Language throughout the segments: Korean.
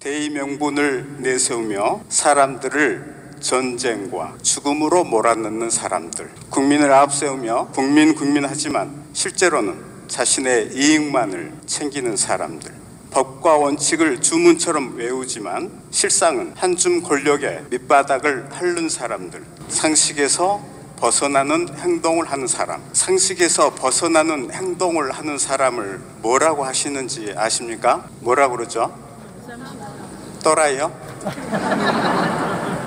대의 명분을 내세우며 사람들을 전쟁과 죽음으로 몰아넣는 사람들, 국민을 앞세우며 국민하지만 실제로는 자신의 이익만을 챙기는 사람들, 법과 원칙을 주문처럼 외우지만 실상은 한 줌 권력의 밑바닥을 핥는 사람들, 상식에서 벗어나는 행동을 하는 사람, 상식에서 벗어나는 행동을 하는 사람을 뭐라고 하시는지 아십니까? 뭐라고 그러죠? 또라이요?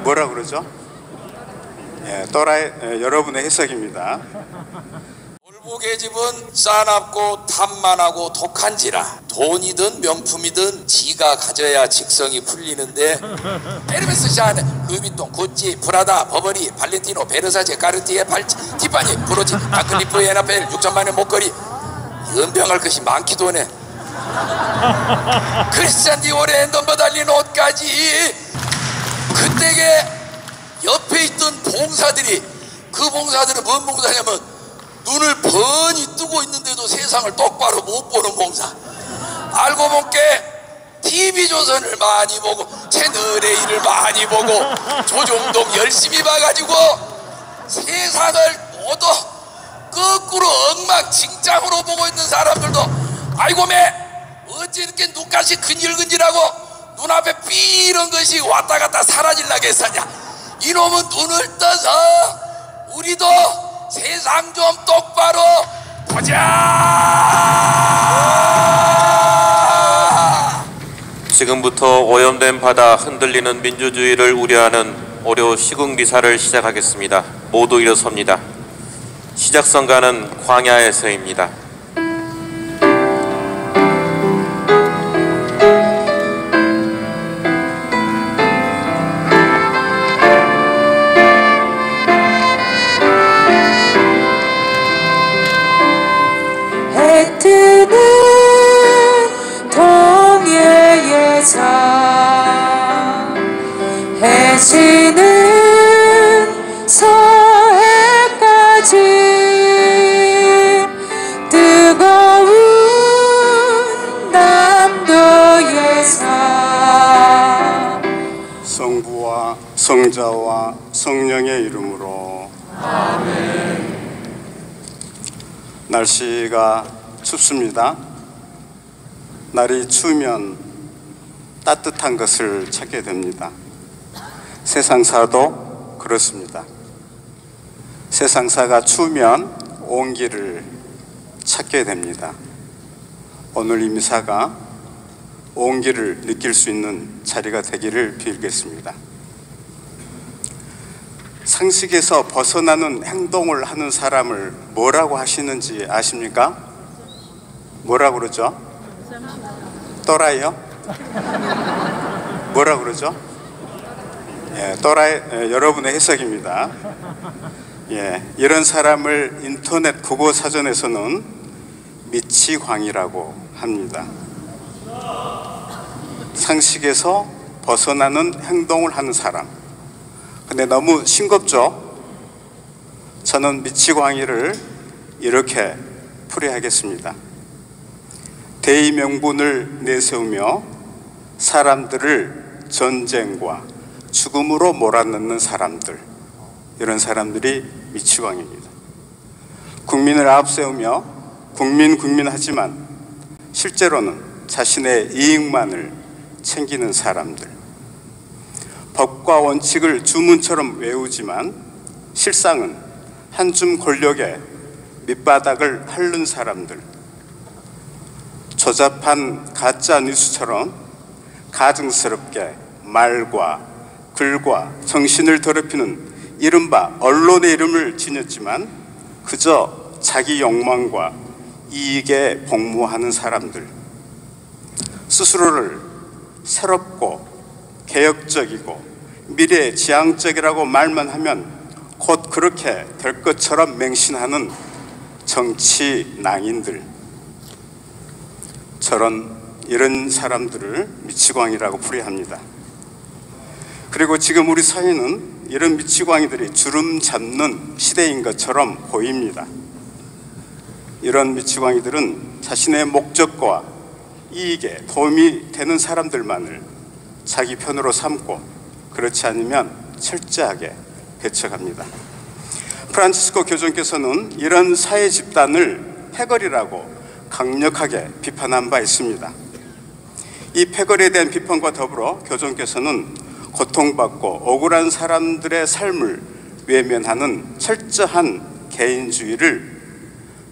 뭐라 그러죠? 또라이, 여러분의 해석입니다. 올보계집은 싸납고 탐만하고 독한지라 돈이든 명품이든 지가 가져야 직성이 풀리는데 에르메스 샤넬, 루이비통, 구찌, 프라다, 버버리, 발렌티노, 베르사체, 까르티에, 티파니, 브로치, 다클리프, 에나펠 6천만의 목걸이 연병할 것이 많기도 하네. 크리스찬 디올의 앤덤버 달린 옷까지. 그때게 옆에 있던 봉사들이, 그 봉사들은 뭔 봉사냐면 눈을 번히 뜨고 있는데도 세상을 똑바로 못 보는 봉사. 알고 본게 TV조선을 많이 보고 채널A를 많이 보고 조정동 열심히 봐가지고 세상을 모두 거꾸로 엉망진창으로 보고 있는 사람들도 아이고 매 어찌 이렇게 눈가시 근질근질하고 눈앞에 삐런 것이 왔다 갔다 사라질라게 했었냐. 이놈은 눈을 떠서 우리도 세상 좀 똑바로 보자. 지금부터 오염된 바다 흔들리는 민주주의를 우려하는 오려 시국미사를 시작하겠습니다. 모두 일어섭니다. 시작선가는 광야에서입니다. 해지는 서해까지 뜨거운 남도의 산. 성부와 성자와 성령의 이름으로 아멘. 날씨가 춥습니다. 날이 추우면 따뜻한 것을 찾게 됩니다. 세상사도 그렇습니다. 세상사가 추우면 온기를 찾게 됩니다. 오늘 이 미사가 온기를 느낄 수 있는 자리가 되기를 빌겠습니다. 상식에서 벗어나는 행동을 하는 사람을 뭐라고 하시는지 아십니까? 뭐라고 그러죠? 또라이요? 뭐라고 그러죠? 또라이, 여러분의 해석입니다. 이런 사람을 인터넷 국어사전에서는 미치광이라고 합니다. 상식에서 벗어나는 행동을 하는 사람. 근데 너무 싱겁죠? 저는 미치광이를 이렇게 풀이하겠습니다. 대의 명분을 내세우며 사람들을 전쟁과 죽음으로 몰아넣는 사람들, 이런 사람들이 미치광입니다. 국민을 앞세우며 국민하지만 실제로는 자신의 이익만을 챙기는 사람들, 법과 원칙을 주문처럼 외우지만 실상은 한 줌 권력의 밑바닥을 핥는 사람들, 조잡한 가짜 뉴스처럼 가증스럽게 말과 글과 정신을 더럽히는 이른바 언론의 이름을 지녔지만 그저 자기 욕망과 이익에 복무하는 사람들, 스스로를 새롭고 개혁적이고 미래지향적이라고 말만 하면 곧 그렇게 될 것처럼 맹신하는 정치 낭인들, 이런 사람들을 미치광이라고 풀이합니다. 그리고 지금 우리 사회는 이런 미치광이들이 주름 잡는 시대인 것처럼 보입니다. 이런 미치광이들은 자신의 목적과 이익에 도움이 되는 사람들만을 자기 편으로 삼고 그렇지 않으면 철저하게 배척합니다. 프란치스코 교宗께서는 이런 사회 집단을 패거리라고 강력하게 비판한 바 있습니다. 이 패거리에 대한 비판과 더불어 교宗께서는 고통받고 억울한 사람들의 삶을 외면하는 철저한 개인주의를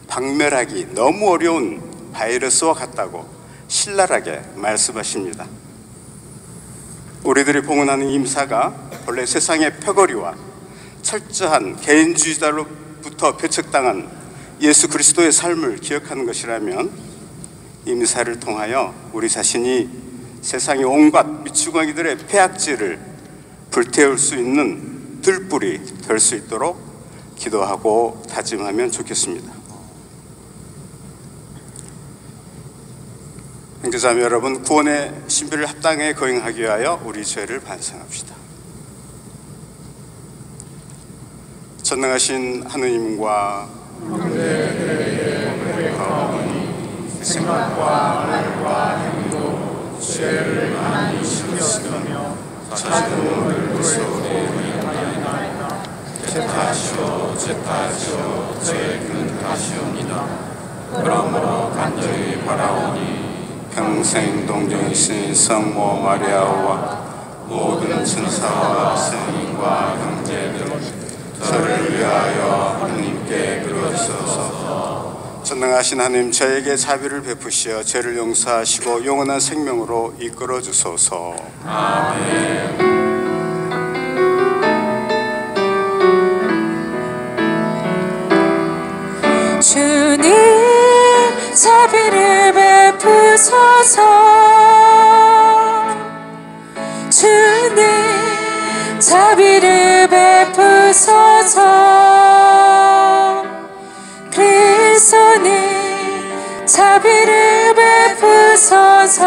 박멸하기 너무 어려운 바이러스와 같다고 신랄하게 말씀하십니다. 우리들이 봉헌하는 임사가 본래 세상의 패거리와 철저한 개인주의자로부터 배척당한 예수 그리스도의 삶을 기억하는 것이라면 임사를 통하여 우리 자신이 세상의 온갖 미치광이들의 폐악질을 불태울 수 있는 들불이 될 수 있도록 기도하고 다짐하면 좋겠습니다. 형제자매 여러분, 구원의 신비를 합당하게 거행하기 위하여 우리 죄를 반성합시다. 전능하신 하느님과 생각과 말과 행위로 죄를 많이 지으시며 자주를 불쏘리하나이다. 죄타시오 저의 큰 탓이옵니다. 그러므로 간절히 바라오니 평생 동정이신 성모 마리아와 모든 천사와 스님과 형제들 저를 위하여 하느님께 그러소서. 전능하신 하나님, 저에게 자비를 베푸시어 죄를 용서하시고 영원한 생명으로 이끌어 주소서. 아멘. 주님 자비를 베푸소서. 주님 자비를 베푸소서. 그리스도님 자비를 베푸소서.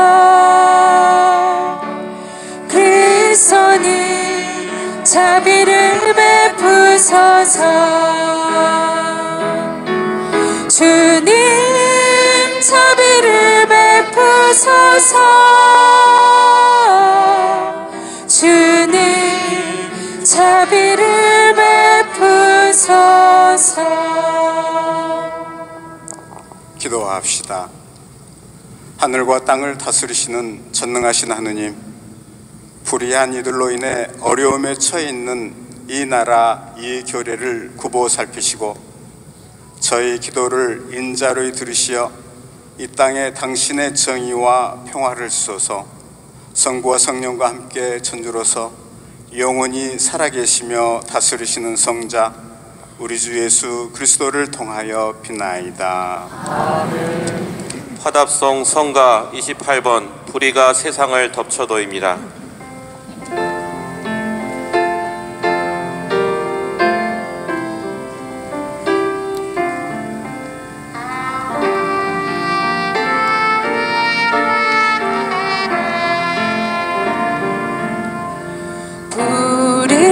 그리스도님 자비를 베푸소서. 주님 자비를 베푸소서. 주님 자비를 베푸소서. 기도합시다. 하늘과 땅을 다스리시는 전능하신 하느님, 불의한 이들로 인해 어려움에 처해 있는 이 나라 이 교례를 굽어 살피시고 저희 기도를 인자로이 들으시어 이 땅에 당신의 정의와 평화를 주소서. 성부와 성령과 함께 천주로서 영원히 살아계시며 다스리시는 성자 우리 주 예수 그리스도를 통하여 비나이다. 아멘. 화답송 성가 28번 불의가 세상을 덮쳐도입니다.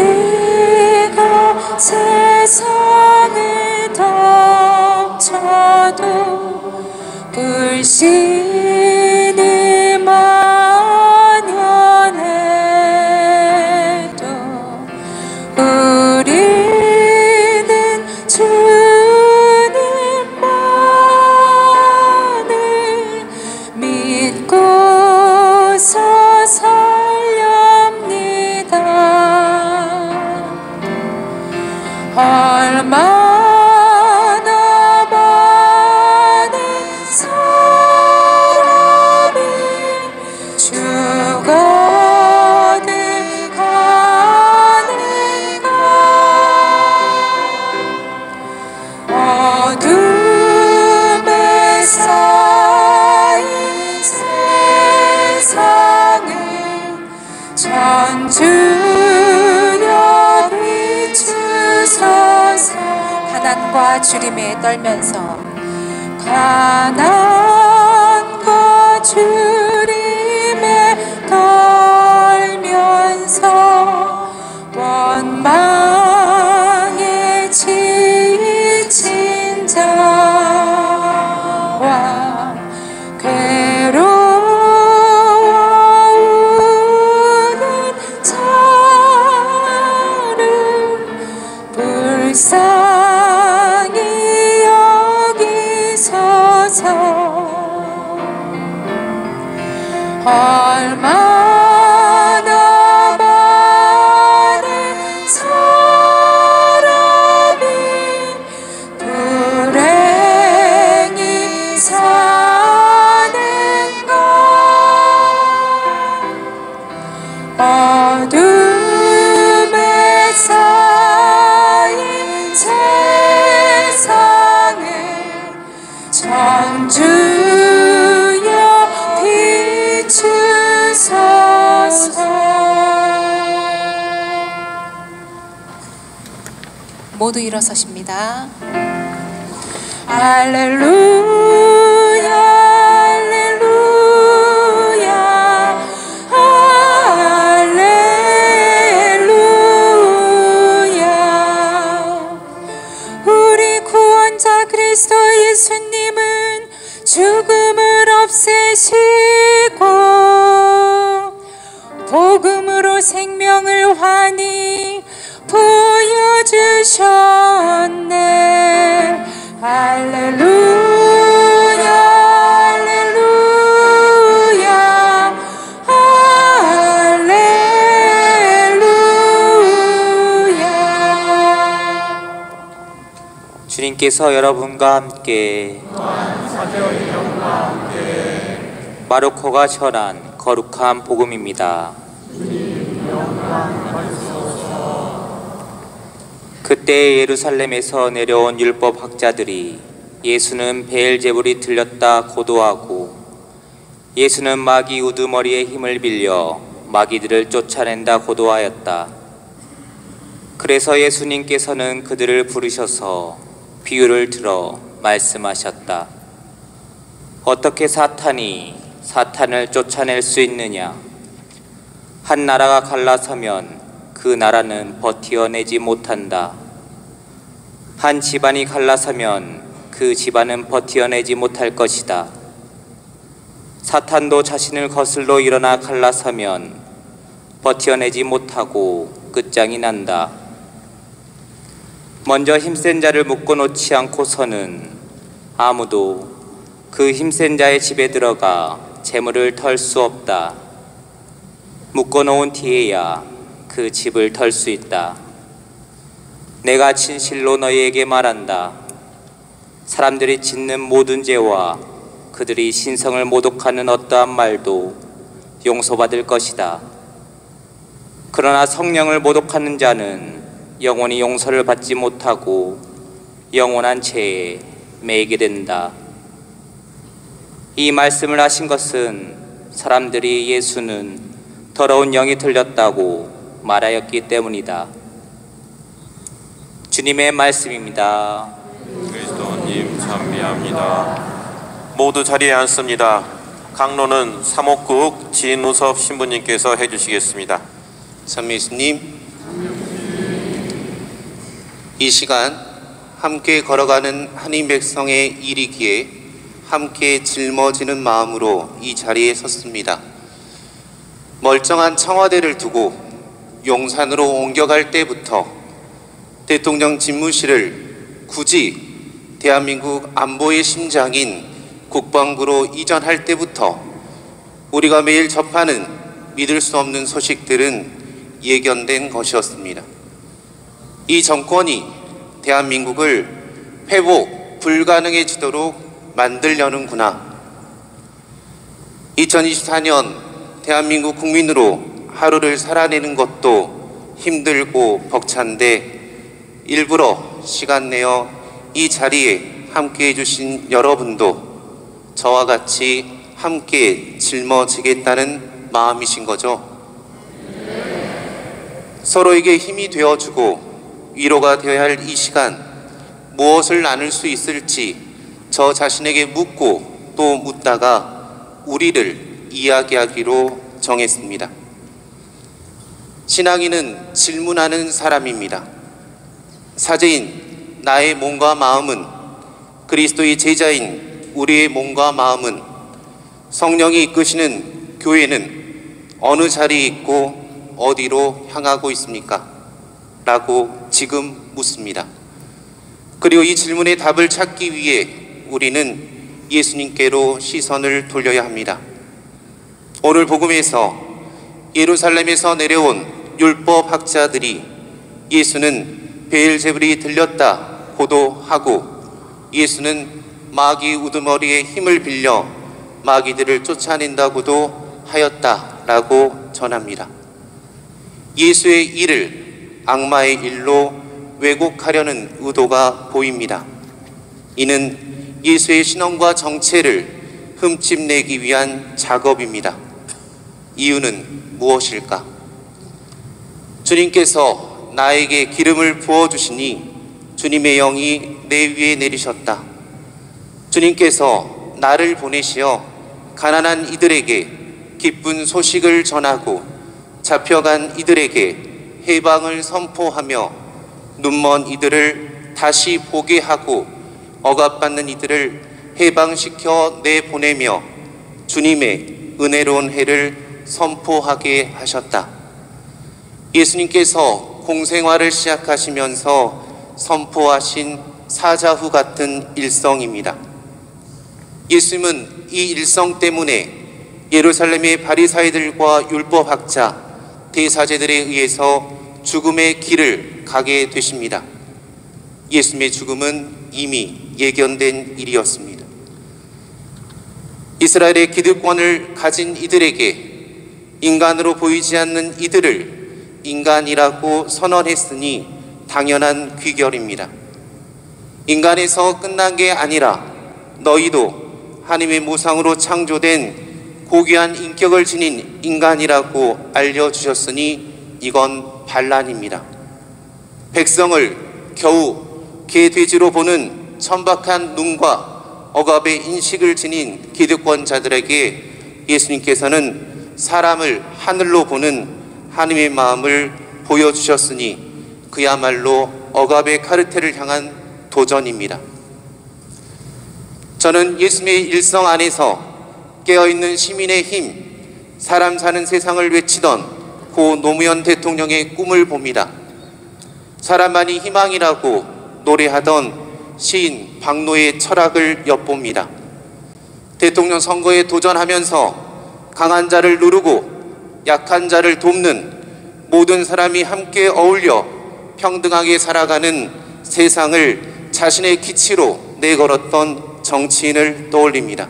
불의가 세상을 덮쳐도 불신이 만연해도 우리는 주님만을 믿고서 살렵니다. 얼마나 많은 사람이 죽어들 가는가. 어둠에 쌓인 세상을 전주여 비추소서. 가난과 주림에 떨면서 가난과 주림에 떨면서 원망에 지친 자와 괴로워 얼마나 많은 사람이 불행히 사는가. 어둠에 쌓인 세상을 천주여 비추소서. 모두 일어서십니다. 할렐루야 할렐루야 할렐루야. 우리 구원자 그리스도 예수님은 죽음을 없애시고 복음으로 생명을 환히 보여주셨네. 할렐루야 할렐루야 할렐루야. 주님께서 여러분과 함께 마르코가 전한 거룩한 복음입니다. 그때 예루살렘에서 내려온 율법 학자들이 예수는 베엘제불이 들렸다 고도하고 예수는 마귀 우두머리의 힘을 빌려 마귀들을 쫓아낸다 고도하였다. 그래서 예수님께서는 그들을 부르셔서 비유를 들어 말씀하셨다. 어떻게 사탄이 사탄을 쫓아낼 수 있느냐? 한 나라가 갈라서면 그 나라는 버티어내지 못한다. 한 집안이 갈라서면 그 집안은 버티어내지 못할 것이다. 사탄도 자신을 거슬러 일어나 갈라서면 버티어내지 못하고 끝장이 난다. 먼저 힘센 자를 묶어놓지 않고서는 아무도 그 힘센 자의 집에 들어가 재물을 털 수 없다. 묶어놓은 뒤에야 그 집을 털 수 있다. 내가 진실로 너희에게 말한다. 사람들이 짓는 모든 죄와 그들이 신성을 모독하는 어떠한 말도 용서받을 것이다. 그러나 성령을 모독하는 자는 영원히 용서를 받지 못하고 영원한 죄에 매이게 된다. 이 말씀을 하신 것은 사람들이 예수는 더러운 영이 들렸다고 말하였기 때문이다. 주님의 말씀입니다. 그리스도님 찬미합니다. 모두 자리에 앉습니다. 강론은 사목국 진우섭 신부님께서 해주시겠습니다. 찬미스님, 이 시간 함께 걸어가는 한인 백성의 일이기에 함께 짊어지는 마음으로 이 자리에 섰습니다. 멀쩡한 청와대를 두고 용산으로 옮겨갈 때부터 대통령 집무실을 굳이 대한민국 안보의 심장인 국방부로 이전할 때부터 우리가 매일 접하는 믿을 수 없는 소식들은 예견된 것이었습니다. 이 정권이 대한민국을 회복 불가능해지도록 만들려는구나. 2024년 대한민국 국민으로 하루를 살아내는 것도 힘들고 벅찬데 일부러 시간 내어 이 자리에 함께 해주신 여러분도 저와 같이 함께 짊어지겠다는 마음이신 거죠. 서로에게 힘이 되어주고 위로가 되어야 할 이 시간, 무엇을 나눌 수 있을지 저 자신에게 묻고 또 묻다가 우리를 이야기하기로 정했습니다. 신앙인은 질문하는 사람입니다. 사제인 나의 몸과 마음은, 그리스도의 제자인 우리의 몸과 마음은, 성령이 이끄시는 교회는 어느 자리에 있고 어디로 향하고 있습니까? 라고 지금 묻습니다. 그리고 이 질문의 답을 찾기 위해 우리는 예수님께로 시선을 돌려야 합니다. 오늘 복음에서 예루살렘에서 내려온 율법 학자들이 예수는 베엘제불이 들렸다 보도하고 예수는 마귀 우두머리의 힘을 빌려 마귀들을 쫓아낸다고도 하였다라고 전합니다. 예수의 일을 악마의 일로 왜곡하려는 의도가 보입니다. 이는 예수의 신앙과 정체를 흠집내기 위한 작업입니다. 이유는 무엇일까? 주님께서 나에게 기름을 부어주시니 주님의 영이 내 위에 내리셨다. 주님께서 나를 보내시어 가난한 이들에게 기쁜 소식을 전하고 잡혀간 이들에게 해방을 선포하며 눈먼 이들을 다시 보게 하고 억압받는 이들을 해방시켜 내보내며 주님의 은혜로운 해를 선포하게 하셨다. 예수님께서 공생활을 시작하시면서 선포하신 사자후 같은 일성입니다. 예수님은 이 일성 때문에 예루살렘의 바리사이들과 율법학자, 대사제들에 의해서 죽음의 길을 가게 되십니다. 예수님의 죽음은 이미 예견된 일이었습니다. 이스라엘의 기득권을 가진 이들에게 인간으로 보이지 않는 이들을 인간이라고 선언했으니 당연한 귀결입니다. 인간에서 끝난 게 아니라 너희도 하나님의 모상으로 창조된 고귀한 인격을 지닌 인간이라고 알려주셨으니 이건 반란입니다. 백성을 겨우 개돼지로 보는 천박한 눈과 억압의 인식을 지닌 기득권자들에게 예수님께서는 사람을 하늘로 보는 하나님의 마음을 보여주셨으니 그야말로 억압의 카르텔을 향한 도전입니다. 저는 예수님의 일성 안에서 깨어있는 시민의 힘, 사람 사는 세상을 외치던 고 노무현 대통령의 꿈을 봅니다. 사람만이 희망이라고 노래하던 시인 박노의 철학을 엿봅니다. 대통령 선거에 도전하면서 강한 자를 누르고 약한 자를 돕는 모든 사람이 함께 어울려 평등하게 살아가는 세상을 자신의 기치로 내걸었던 정치인을 떠올립니다.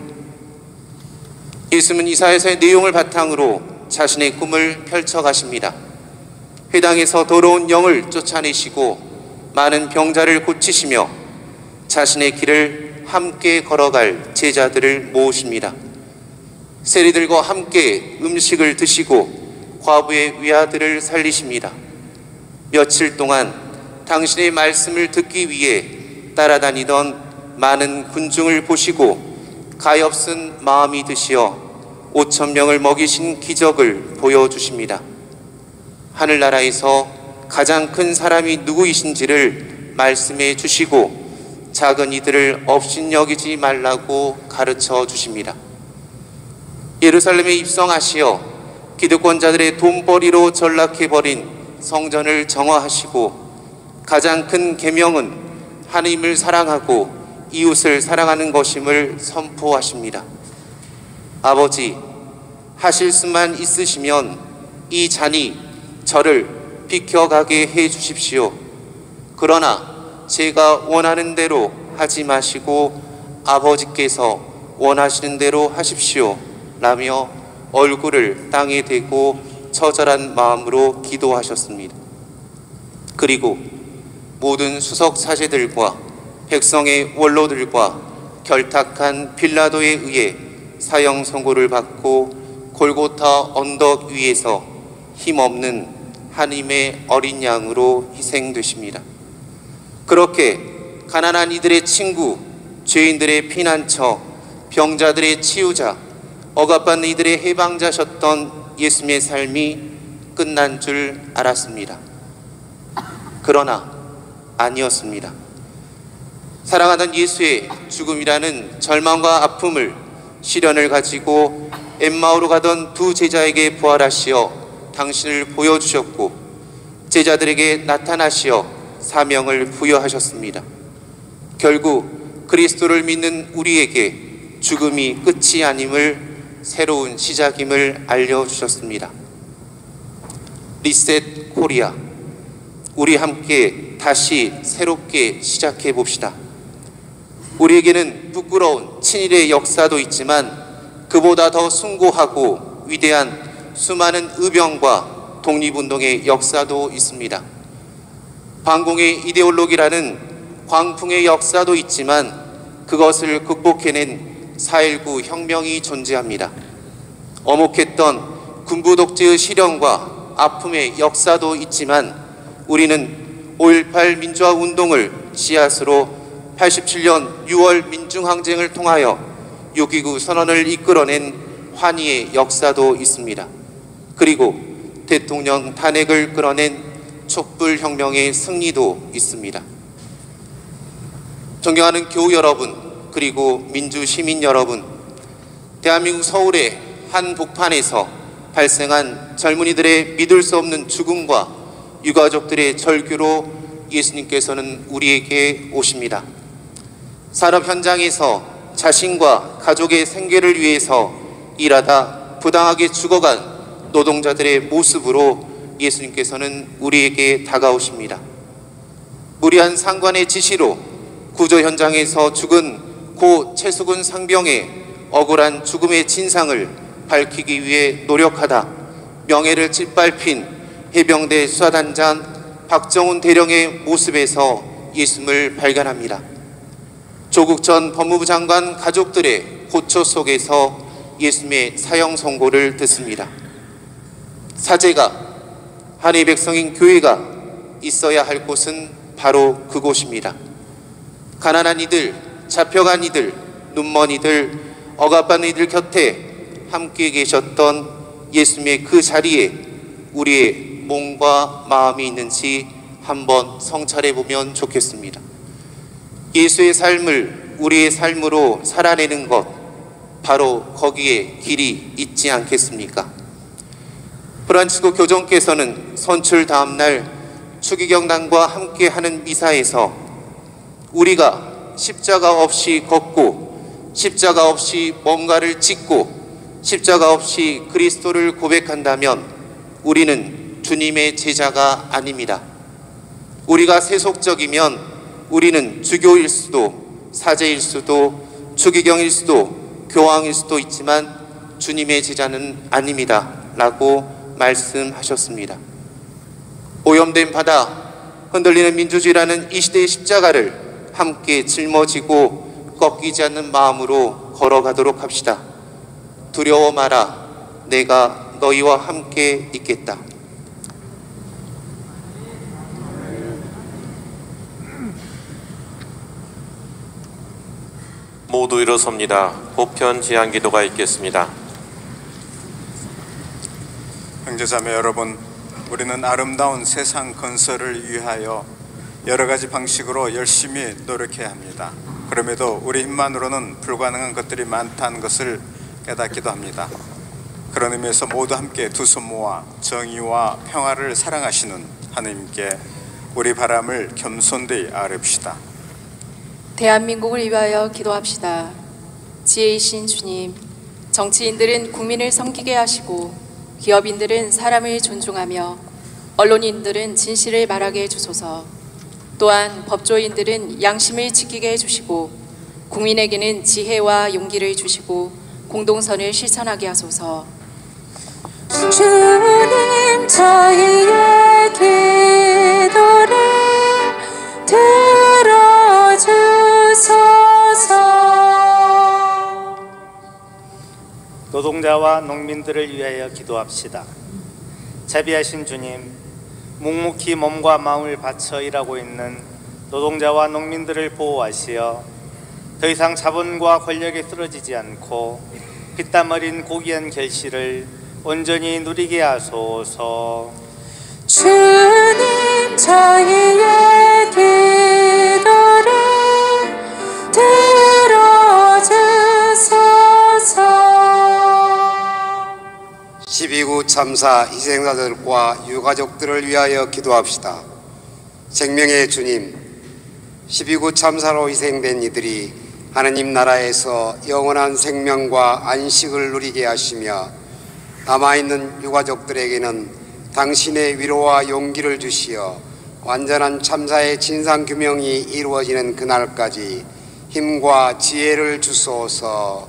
예수님은 이사야서의 내용을 바탕으로 자신의 꿈을 펼쳐가십니다. 회당에서 더러운 영을 쫓아내시고 많은 병자를 고치시며 자신의 길을 함께 걸어갈 제자들을 모으십니다. 세리들과 함께 음식을 드시고 과부의 외아들을 살리십니다. 며칠 동안 당신의 말씀을 듣기 위해 따라다니던 많은 군중을 보시고 가엾은 마음이 드시어 5,000명을 먹이신 기적을 보여주십니다. 하늘나라에서 가장 큰 사람이 누구이신지를 말씀해 주시고 작은 이들을 업신여기지 말라고 가르쳐 주십니다. 예루살렘에 입성하시어 기득권자들의 돈벌이로 전락해버린 성전을 정화하시고 가장 큰 계명은 하나님을 사랑하고 이웃을 사랑하는 것임을 선포하십니다. 아버지, 하실 수만 있으시면 이 잔이 저를 비켜가게 해 주십시오. 그러나 제가 원하는 대로 하지 마시고 아버지께서 원하시는 대로 하십시오 라며 얼굴을 땅에 대고 처절한 마음으로 기도하셨습니다. 그리고 모든 수석 사제들과 백성의 원로들과 결탁한 빌라도에 의해 사형 선고를 받고 골고타 언덕 위에서 힘없는 하나님의 어린 양으로 희생되십니다. 그렇게 가난한 이들의 친구, 죄인들의 피난처, 병자들의 치유자, 억압받는 이들의 해방자셨던 예수님의 삶이 끝난 줄 알았습니다. 그러나 아니었습니다. 사랑하던 예수의 죽음이라는 절망과 아픔을 시련을 가지고 엠마오로 가던 두 제자에게 부활하시어 당신을 보여주셨고 제자들에게 나타나시어 사명을 부여하셨습니다. 결국 그리스도를 믿는 우리에게 죽음이 끝이 아님을 새로운 시작임을 알려주셨습니다. 리셋 코리아, 우리 함께 다시 새롭게 시작해 봅시다. 우리에게는 부끄러운 친일의 역사도 있지만 그보다 더 숭고하고 위대한 수많은 의병과 독립운동의 역사도 있습니다. 반공의 이데올로기라는 광풍의 역사도 있지만 그것을 극복해낸 4.19 혁명이 존재합니다. 엄혹했던 군부 독재의 시련과 아픔의 역사도 있지만 우리는 5.18 민주화 운동을 씨앗으로 87년 6월 민중항쟁을 통하여 6.29 선언을 이끌어낸 환희의 역사도 있습니다. 그리고 대통령 탄핵을 끌어낸 촛불혁명의 승리도 있습니다. 존경하는 교우 여러분, 그리고 민주시민 여러분, 대한민국 서울의 한 복판에서 발생한 젊은이들의 믿을 수 없는 죽음과 유가족들의 절규로 예수님께서는 우리에게 오십니다. 산업 현장에서 자신과 가족의 생계를 위해서 일하다 부당하게 죽어간 노동자들의 모습으로 예수님께서는 우리에게 다가오십니다. 무리한 상관의 지시로 구조 현장에서 죽은 고 최수근 상병의 억울한 죽음의 진상을 밝히기 위해 노력하다 명예를 짓밟힌 해병대 수사단장 박정훈 대령의 모습에서 예수님을 발견합니다. 조국 전 법무부 장관 가족들의 고초 속에서 예수님의 사형 선고를 듣습니다. 사제가, 한의 백성인 교회가 있어야 할 곳은 바로 그곳입니다. 가난한 이들, 잡혀간 이들, 눈먼 이들, 억압받는 이들 곁에 함께 계셨던 예수님의 그 자리에 우리의 몸과 마음이 있는지 한번 성찰해 보면 좋겠습니다. 예수의 삶을 우리의 삶으로 살아내는 것, 바로 거기에 길이 있지 않겠습니까? 프란치스코 교정께서는 선출 다음날 추기경단과 함께하는 미사에서 우리가 십자가 없이 걷고 십자가 없이 뭔가를 짓고 십자가 없이 그리스도를 고백한다면 우리는 주님의 제자가 아닙니다. 우리가 세속적이면 우리는 주교일 수도 사제일 수도 추기경일 수도 교황일 수도 있지만 주님의 제자는 아닙니다 라고 말씀하셨습니다. 오염된 바다, 흔들리는 민주주의라는 이 시대의 십자가를 함께 짊어지고 꺾이지 않는 마음으로 걸어가도록 합시다. 두려워 마라, 내가 너희와 함께 있겠다. 모두 일어섭니다. 보편 제한 기도가 있겠습니다. 형제자매 여러분, 우리는 아름다운 세상 건설을 위하여 여러 가지 방식으로 열심히 노력해야 합니다. 그럼에도 우리 힘만으로는 불가능한 것들이 많다는 것을 깨닫기도 합니다. 그런 의미에서 모두 함께 두 손 모아 정의와 평화를 사랑하시는 하느님께 우리 바람을 겸손되이 아뢰읍시다. 대한민국을 위하여 기도합시다. 지혜이신 주님, 정치인들은 국민을 섬기게 하시고 기업인들은 사람을 존중하며 언론인들은 진실을 말하게 해주소서. 또한 법조인들은 양심을 지키게 해주시고 국민에게는 지혜와 용기를 주시고 공동선을 실천하게 하소서. 주님, 저희의 기도를 들어주소서. 노동자와 농민들을 위하여 기도합시다. 자비하신 주님, 묵묵히 몸과 마음을 바쳐 일하고 있는 노동자와 농민들을 보호하시어 더 이상 자본과 권력에 쓰러지지 않고 피땀 어린 고귀한 결실을 온전히 누리게 하소서. 주님, 저희의 기도를 들어주소서. 12.9 참사 희생자들과 유가족들을 위하여 기도합시다. 생명의 주님, 12.9 참사로 희생된 이들이 하느님 나라에서 영원한 생명과 안식을 누리게 하시며 남아있는 유가족들에게는 당신의 위로와 용기를 주시어 완전한 참사의 진상규명이 이루어지는 그날까지 힘과 지혜를 주소서.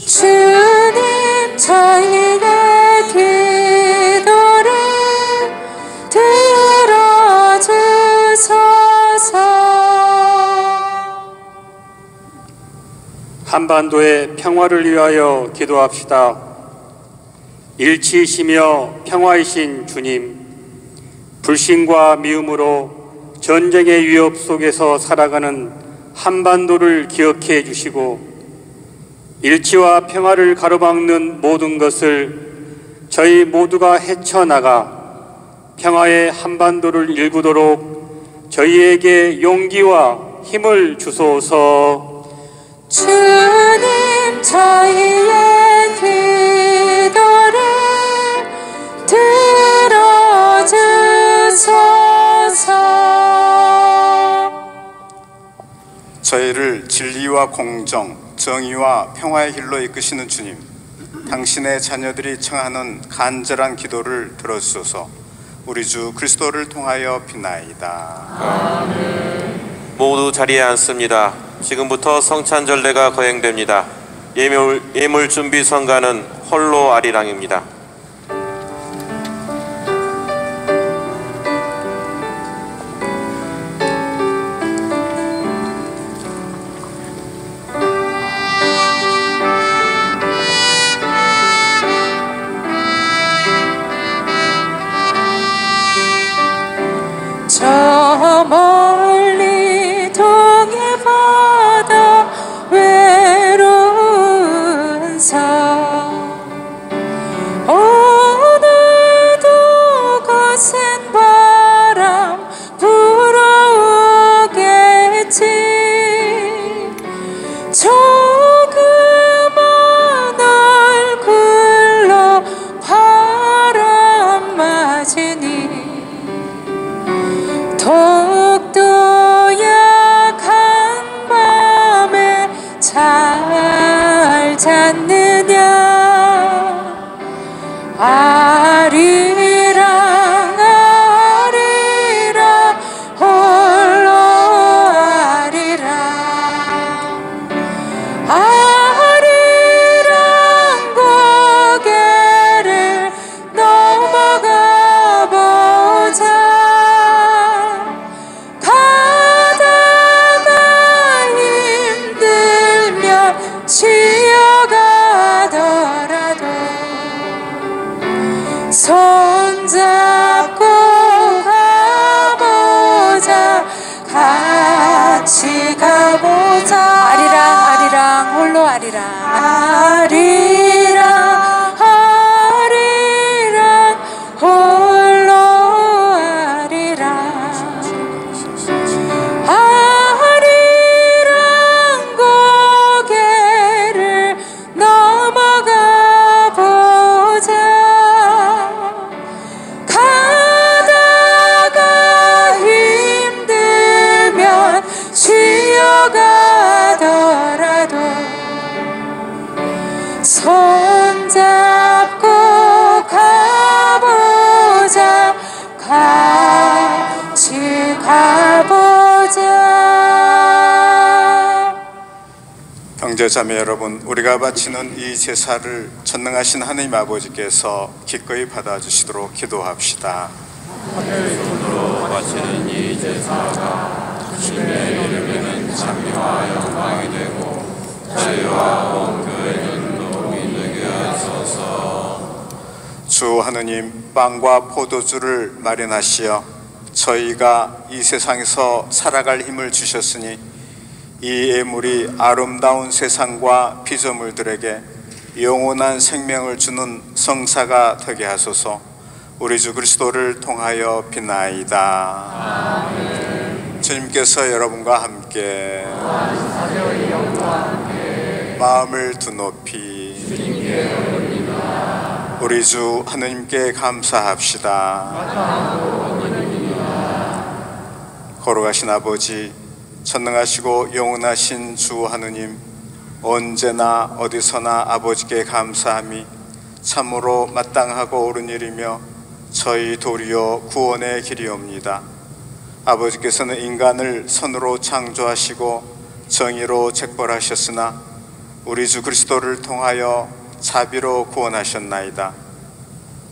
주님 저희의 기도를 들어주소서. 한반도의 평화를 위하여 기도합시다. 일치이시며 평화이신 주님, 불신과 미움으로 전쟁의 위협 속에서 살아가는 한반도를 기억해 주시고 일치와 평화를 가로막는 모든 것을 저희 모두가 헤쳐나가 평화의 한반도를 일구도록 저희에게 용기와 힘을 주소서. 주님 저희의 기도를 들어주소서. 저희를 진리와 공정, 정의와 평화의 길로 이끄시는 주님, 당신의 자녀들이 청하는 간절한 기도를 들어주소서. 우리 주 그리스도를 통하여 비나이다. 아멘. 모두 자리에 앉습니다. 지금부터 성찬절례가 거행됩니다. 예물 준비 성가는 홀로 아리랑입니다. 저 멀리 동해 바다 외로운 섬 오늘도 거센 바람 불어오겠지. 조그만 얼굴로 바람 맞으니 더욱더 약한 밤에 잘 잤느냐. 아리랑 아리랑 홀로 아리랑 아리랑 고개를 넘어가 보자. 쉬어가더라도 손잡고 가보자. 같이 가보자. 아리랑 아리랑 홀로 아리랑 아리랑 아리랑 홀로 아리랑 아리랑 고개를 넘어가 보자. 가다가 힘들면 쉬어가더라도 손잡고 가보자. 같이 가보자. 형제자매 여러분, 우리가 바치는 이 제사를 전능하신 하느님 아버지께서 기꺼이 받아주시도록 기도합시다. 손으로 바치는 이 제사가 주님의 이름에는 찬미와 영광이 되고 저희와 온 교회는 도움이 되게 하소서. 주 하느님, 빵과 포도주를 마련하시어 저희가 이 세상에서 살아갈 힘을 주셨으니 이 예물이 아름다운 세상과 피조물들에게 영원한 생명을 주는 성사가 되게 하소서. 우리 주 그리스도를 통하여 비나이다. 아멘. 주님께서 여러분과 함께 마음을 두높이 우리 주 하느님께 감사합시다. 거룩하신 아버지, 전능하시고 영원하신 주 하느님, 언제나 어디서나 아버지께 감사함이 참으로 마땅하고 옳은 일이며 저희 도리어 구원의 길이옵니다. 아버지께서는 인간을 선으로 창조하시고 정의로 책벌하셨으나 우리 주 그리스도를 통하여 자비로 구원하셨나이다.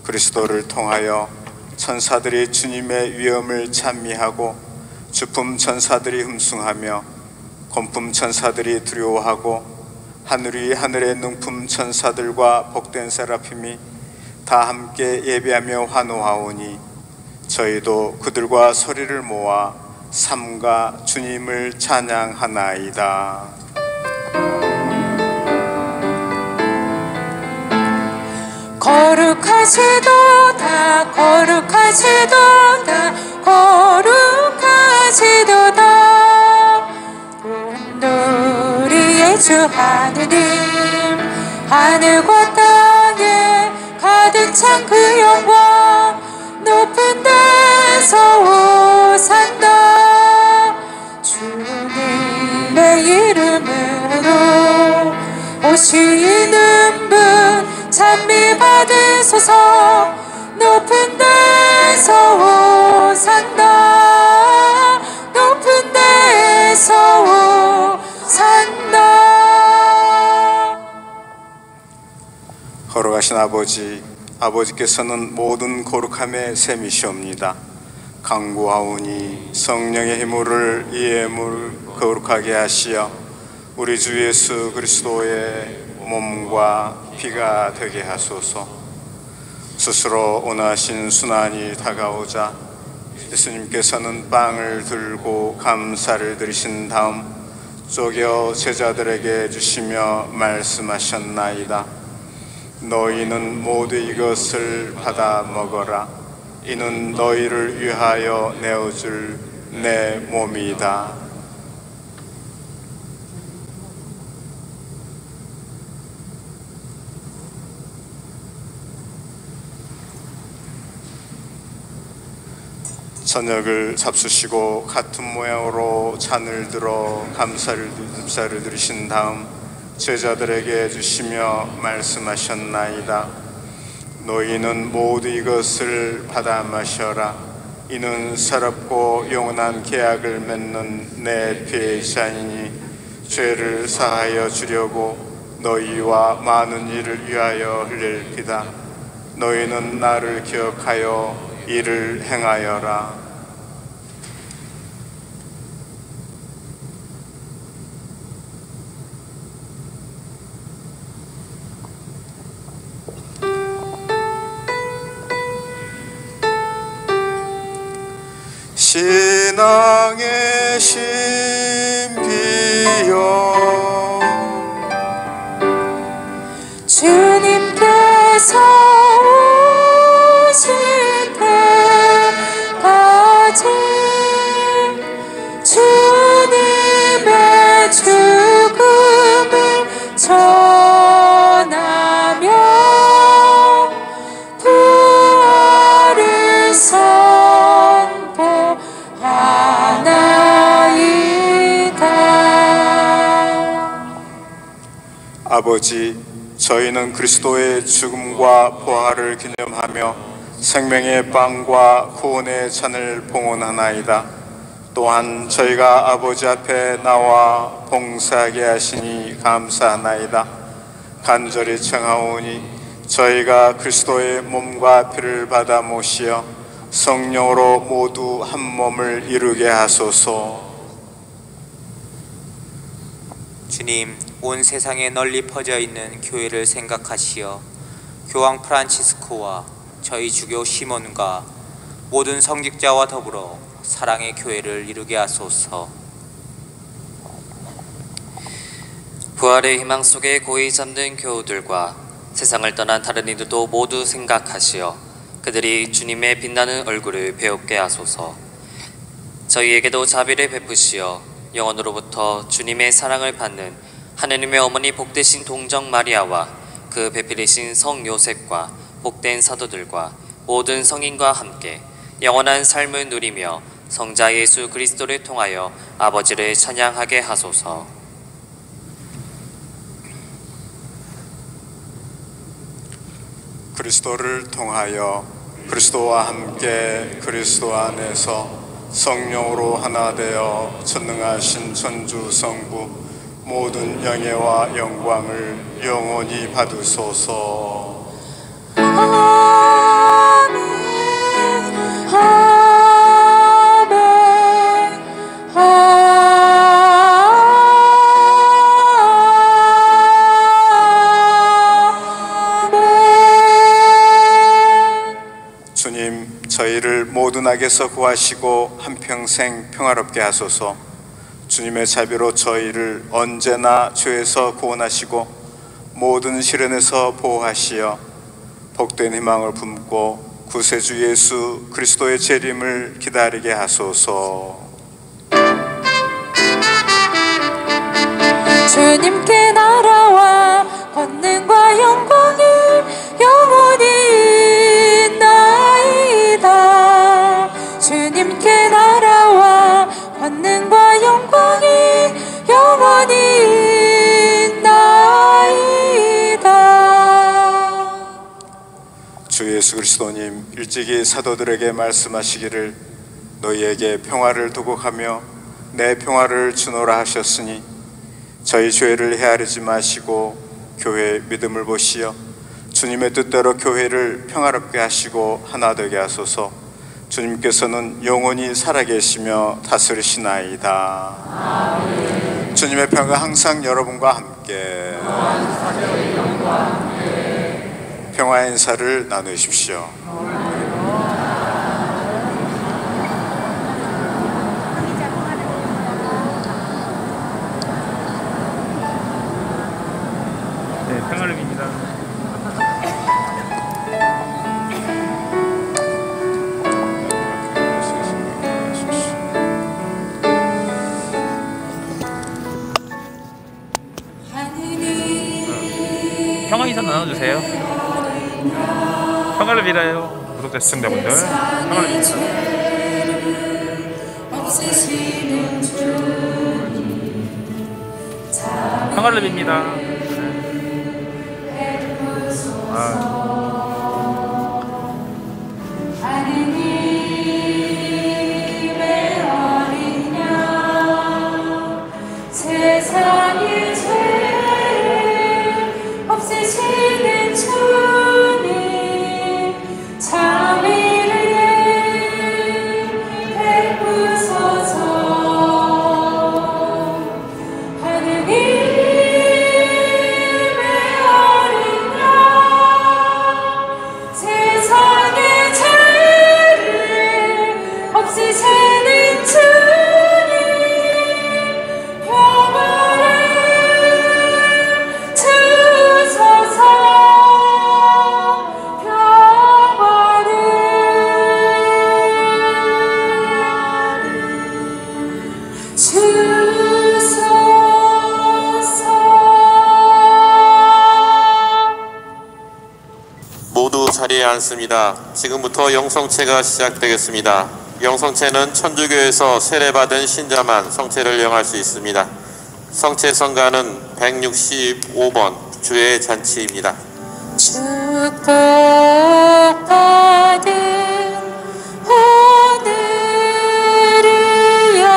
그리스도를 통하여 천사들이 주님의 위엄을 찬미하고 주품 천사들이 흠숭하며 권품 천사들이 두려워하고 하늘이 하늘의 능품 천사들과 복된 세라핌이 다 함께 예배하며 환호하오니 저희도 그들과 소리를 모아 삼가 주님을 찬양하나이다. 거룩하시도다 거룩하시도다 거룩하시도다 우리의 주 하느님 하늘과 땅에 가득 찬 그 영광 높은 데서 오산나 주님의 이름으로 오시는 분 찬미 받으소서 높은 데서 오산나 높은 데서 오산나. 거룩하신 아버지, 아버지께서는 모든 거룩함의 셈이시옵니다. 간구하오니 성령의 힘을 이 예물 거룩하게 하시어 우리 주 예수 그리스도의 몸과 피가 되게 하소서. 스스로 원하신 순환이 다가오자 예수님께서는 빵을 들고 감사를 드리신 다음 쪼개 제자들에게 주시며 말씀하셨나이다. 너희는 모두 이것을 받아 먹어라. 이는 너희를 위하여 내어줄 내 몸이다. 저녁을 잡수시고 같은 모양으로 잔을 들어 감사를 드리신 다음 제자들에게 주시며 말씀하셨나이다. 너희는 모두 이것을 받아 마셔라. 이는 새롭고 영원한 계약을 맺는 내 피의 잔이니 죄를 사하여 주려고 너희와 많은 이를 위하여 흘릴 피다. 너희는 나를 기억하여 이를 행하여라. 신앙의 신비여 주님께서 오실 때까지 주님의 죽음을 전하며 부활을 아버지, 저희는 그리스도의 죽음과 부활을 기념하며 생명의 빵과 구원의 잔을 봉헌하나이다. 또한 저희가 아버지 앞에 나와 봉사하게 하시니 감사하나이다. 간절히 청하오니 저희가 그리스도의 몸과 피를 받아 모시어 성령으로 모두 한 몸을 이루게 하소서. 주님, 온 세상에 널리 퍼져 있는 교회를 생각하시어 교황 프란치스코와 저희 주교 시몬과 모든 성직자와 더불어 사랑의 교회를 이루게 하소서. 부활의 희망 속에 고이 잠든 교우들과 세상을 떠난 다른 이들도 모두 생각하시어 그들이 주님의 빛나는 얼굴을 배웁게 하소서. 저희에게도 자비를 베푸시어 영원으로부터 주님의 사랑을 받는 하느님의 어머니 복되신 동정 마리아와 그 배필이신 성 요셉과 복된 사도들과 모든 성인과 함께 영원한 삶을 누리며 성자 예수 그리스도를 통하여 아버지를 찬양하게 하소서. 그리스도를 통하여 그리스도와 함께 그리스도 안에서 성령으로 하나 되어 전능하신 천주 성부 모든 영예와 영광을 영원히 받으소서. 주님, 저희를 모든 악에서 구하시고 한평생 평화롭게 하소서. 주님의 자비로 저희를 언제나 죄에서 구원하시고 모든 시련에서 보호하시어 복된 희망을 품고 구세주 예수 그리스도의 재림을 기다리게 하소서. 주님께 나라와 권능과 영광이 영원히 있나이다. 주님께 나라와 권능과 영광이 영원히 있나이다. 주 예수 그리스도님, 일찍이 사도들에게 말씀하시기를 너희에게 평화를 두고 가며 내 평화를 주노라 하셨으니 저희 죄를 헤아리지 마시고 교회의 믿음을 보시어 주님의 뜻대로 교회를 평화롭게 하시고 하나 되게 하소서. 주님께서는 영원히 살아계시며 다스리시나이다. 아멘. 주님의 평화가 항상 여러분과 함께 평화의 인사를 나누십시오. 네, 평화를 빕니다. 평화 인사 나눠주세요. 평화를 빌어요. 구독자 시청자분들 평화를 빕니다. 평화를 빕니다. 하느님의 어린 양 세상의 죄를 없애시는 주님 자비를 베푸소서. 모두 자리에 앉습니다. 지금부터 영성체가 시작되겠습니다. 영성체는 천주교에서 세례받은 신자만 성체를 영할 수 있습니다. 성체 성가는 165번 주의 잔치입니다. 축복받은 오늘이여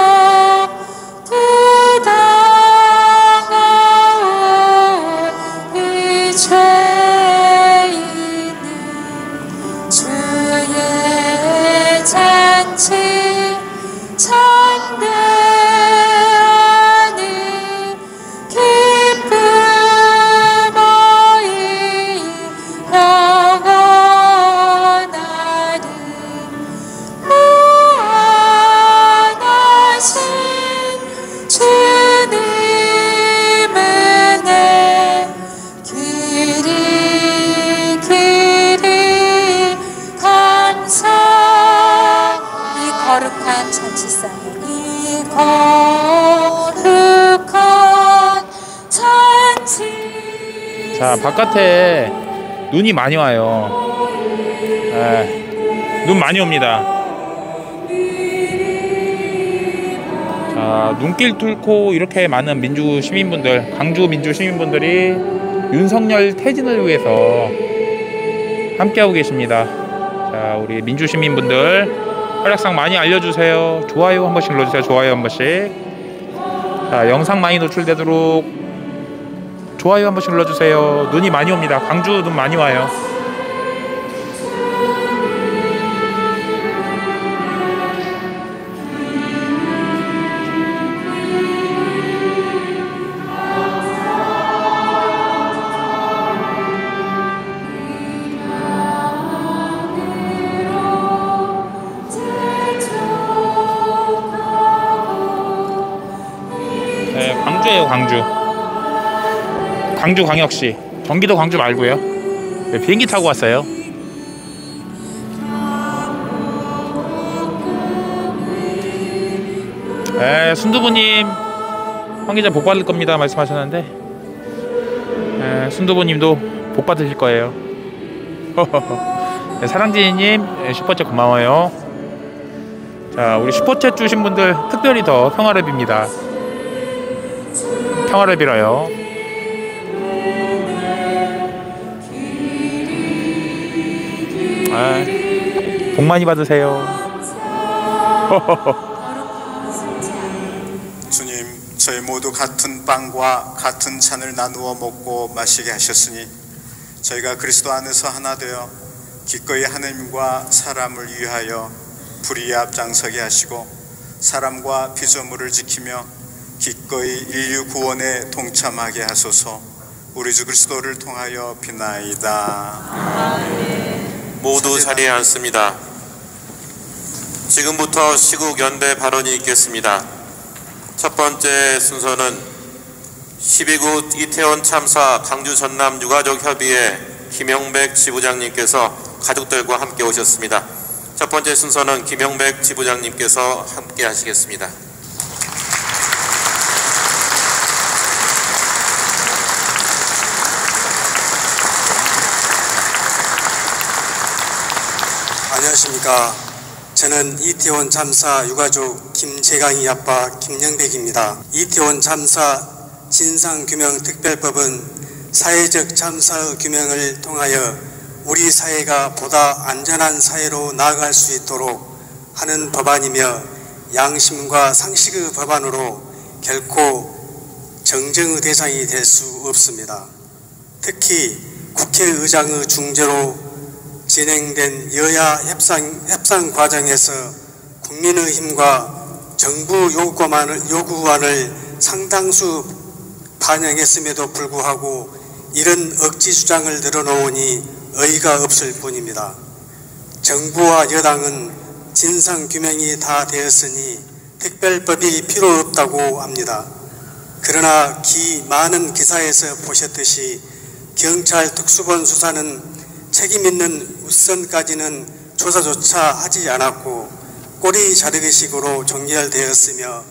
부당하온 이 죄인은 주의 잔치 참되하니 기쁨의 영원하리. 무한하신 주님의 은혜 길이 길이 감사. 이 거룩한 잔치상에 이 거룩한 잔치. 자, 바깥에 눈이 많이 와요. 눈 많이 옵니다. 자, 눈길 뚫고 이렇게 많은 민주 시민분들, 광주 민주 시민분들이 윤석열 퇴진을 위해서 함께하고 계십니다. 자, 우리 민주 시민분들 활약상 많이 알려주세요. 좋아요 한 번씩 눌러주세요. 좋아요 한 번씩. 자, 영상 많이 노출되도록 좋아요 한 번씩 눌러주세요. 눈이 많이 옵니다. 광주 눈 많이 와요. 네, 광주예요. 광주광역시. 경기도 광주 말고요. 네, 비행기 타고 왔어요. 네, 순두부님 황 기자 복 받을 겁니다 말씀하셨는데, 네, 순두부님도 복 받으실 거예요. 네, 사랑진이님 슈퍼챗 고마워요. 자, 우리 슈퍼챗 주신 분들 특별히 더 평화를 빕니다. 평화를 빌어요. 아, 복 많이 받으세요. 주님, 저희 모두 같은 빵과 같은 잔을 나누어 먹고 마시게 하셨으니 저희가 그리스도 안에서 하나 되어 기꺼이 하나님과 사람을 위하여 불의에 앞장서게 하시고 사람과 피조물을 지키며 기꺼이 인류 구원에 동참하게 하소서. 우리 주 그리스도를 통하여 비나이다. 모두 자리에 앉습니다. 지금부터 시국 연대 발언이 있겠습니다. 첫 번째 순서는 12구 이태원 참사 광주 전남 유가족 협의회 김영백 지부장님께서 가족들과 함께 오셨습니다. 첫 번째 순서는 김영백 지부장님께서 함께 하시겠습니다. 안녕하십니까. 저는 이태원 참사 유가족 김재강이 아빠 김영백입니다. 이태원 참사 진상규명특별법은 사회적 참사의 규명을 통하여 우리 사회가 보다 안전한 사회로 나아갈 수 있도록 하는 법안이며 양심과 상식의 법안으로 결코 정정의 대상이 될 수 없습니다. 특히 국회의장의 중재로 진행된 여야 협상 과정에서 국민의힘과 정부 요구안을 상당수 반영했음에도 불구하고 이런 억지 주장을 늘어놓으니 어이가 없을 뿐입니다. 정부와 여당은 진상규명이 다 되었으니 특별법이 필요 없다고 합니다. 그러나 많은 기사에서 보셨듯이 경찰 특수본 수사는 책임있는 우선까지는 조사조차 하지 않았고 꼬리 자르기식으로 종결되었으며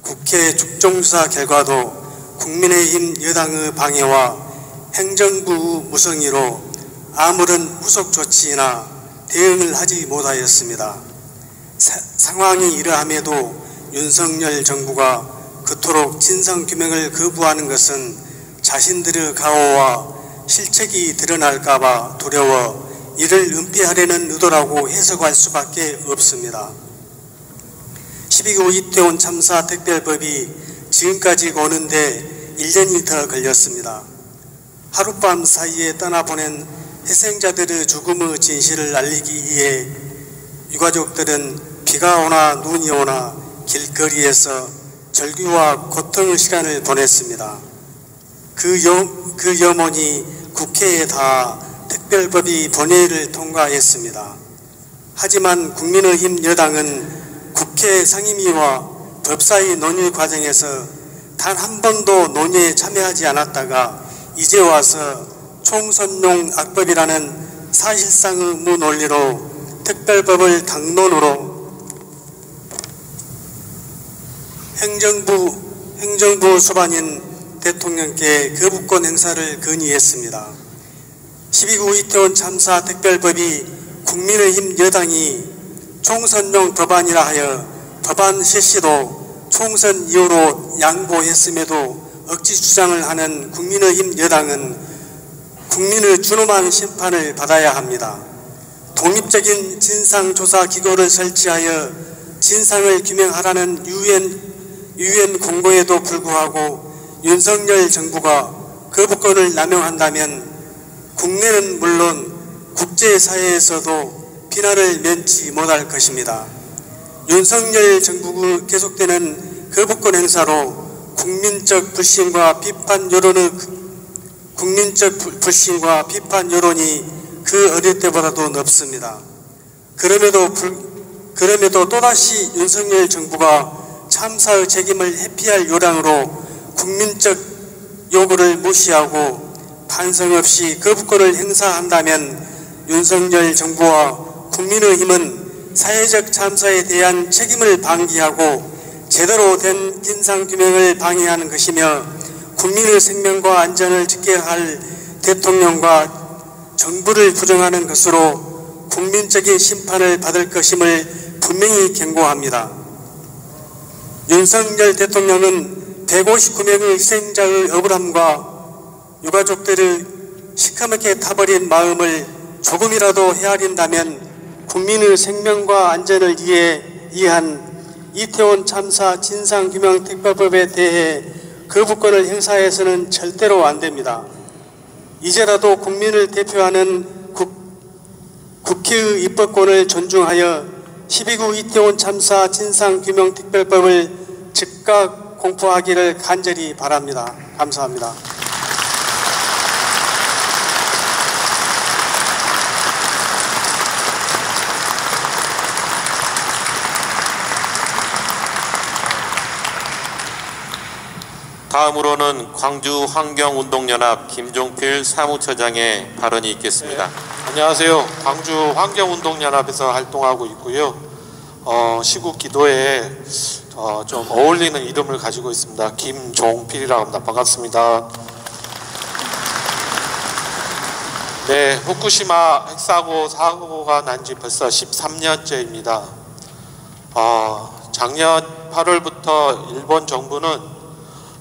국회 국정조사 결과도 국민의힘 여당의 방해와 행정부의 무성의로 아무런 후속 조치나 대응을 하지 못하였습니다. 상황이 이러함에도 윤석열 정부가 그토록 진상규명을 거부하는 것은 자신들의 가오와 실책이 드러날까봐 두려워 이를 은폐하려는 의도라고 해석할 수밖에 없습니다. 12구 이태원 참사 특별법이 지금까지 오는데 1년이 더 걸렸습니다. 하룻밤 사이에 떠나보낸 희생자들의 죽음의 진실을 알리기 위해 유가족들은 비가 오나 눈이 오나 길거리에서 절규와 고통의 시간을 보냈습니다. 그 염원이 국회에 닿아 특별법이 본회의를 통과했습니다. 하지만 국민의힘 여당은 국회 상임위와 법사위 논의 과정에서 단 한 번도 논의에 참여하지 않았다가 이제 와서 총선용 악법이라는 사실상의 무논리로 특별법을 당론으로 행정부 수반인 대통령께 거부권 행사를 건의했습니다. 12구 이태원 참사 특별법이 국민의힘 여당이 총선용 법안이라 하여 법안 실시도 총선 이후로 양보했음에도 억지 주장을 하는 국민의힘 여당은 국민의 준엄한 심판을 받아야 합니다. 독립적인 진상조사기구를 설치하여 진상을 규명하라는 UN 공고에도 불구하고 윤석열 정부가 거부권을 남용한다면 국내는 물론 국제사회에서도 비난을 면치 못할 것입니다. 윤석열 정부의 계속되는 거부권 행사로 국민적 불신과 비판 여론이 그 어릴 때보다도 높습니다. 그럼에도 또다시 윤석열 정부가 참사의 책임을 회피할 요량으로 국민적 요구를 무시하고 반성 없이 거부권을 행사한다면 윤석열 정부와 국민의힘은 사회적 참사에 대한 책임을 방기하고 제대로 된 진상규명을 방해하는 것이며 국민의 생명과 안전을 지켜야 할 대통령과 정부를 부정하는 것으로 국민적인 심판을 받을 것임을 분명히 경고합니다. 윤석열 대통령은 159명의 희생자의 억울함과 유가족들을 시커멓게 타버린 마음을 조금이라도 헤아린다면 국민의 생명과 안전을 위한 이태원 참사 진상규명특별법에 대해 거부권을 행사해서는 절대로 안 됩니다. 이제라도 국민을 대표하는 국회의 입법권을 존중하여 12구 이태원 참사 진상규명특별법을 즉각 공포하기를 간절히 바랍니다. 감사합니다. 다음으로는 광주환경운동연합 김종필 사무처장의 발언이 있겠습니다. 안녕하세요. 광주환경운동연합에서 활동하고 있고요. 시국 기도에 좀 어울리는 이름을 가지고 있습니다. 김종필이라고 합니다. 반갑습니다. 네, 후쿠시마 핵사고 사고가 난 지 벌써 13년째입니다. 작년 8월부터 일본 정부는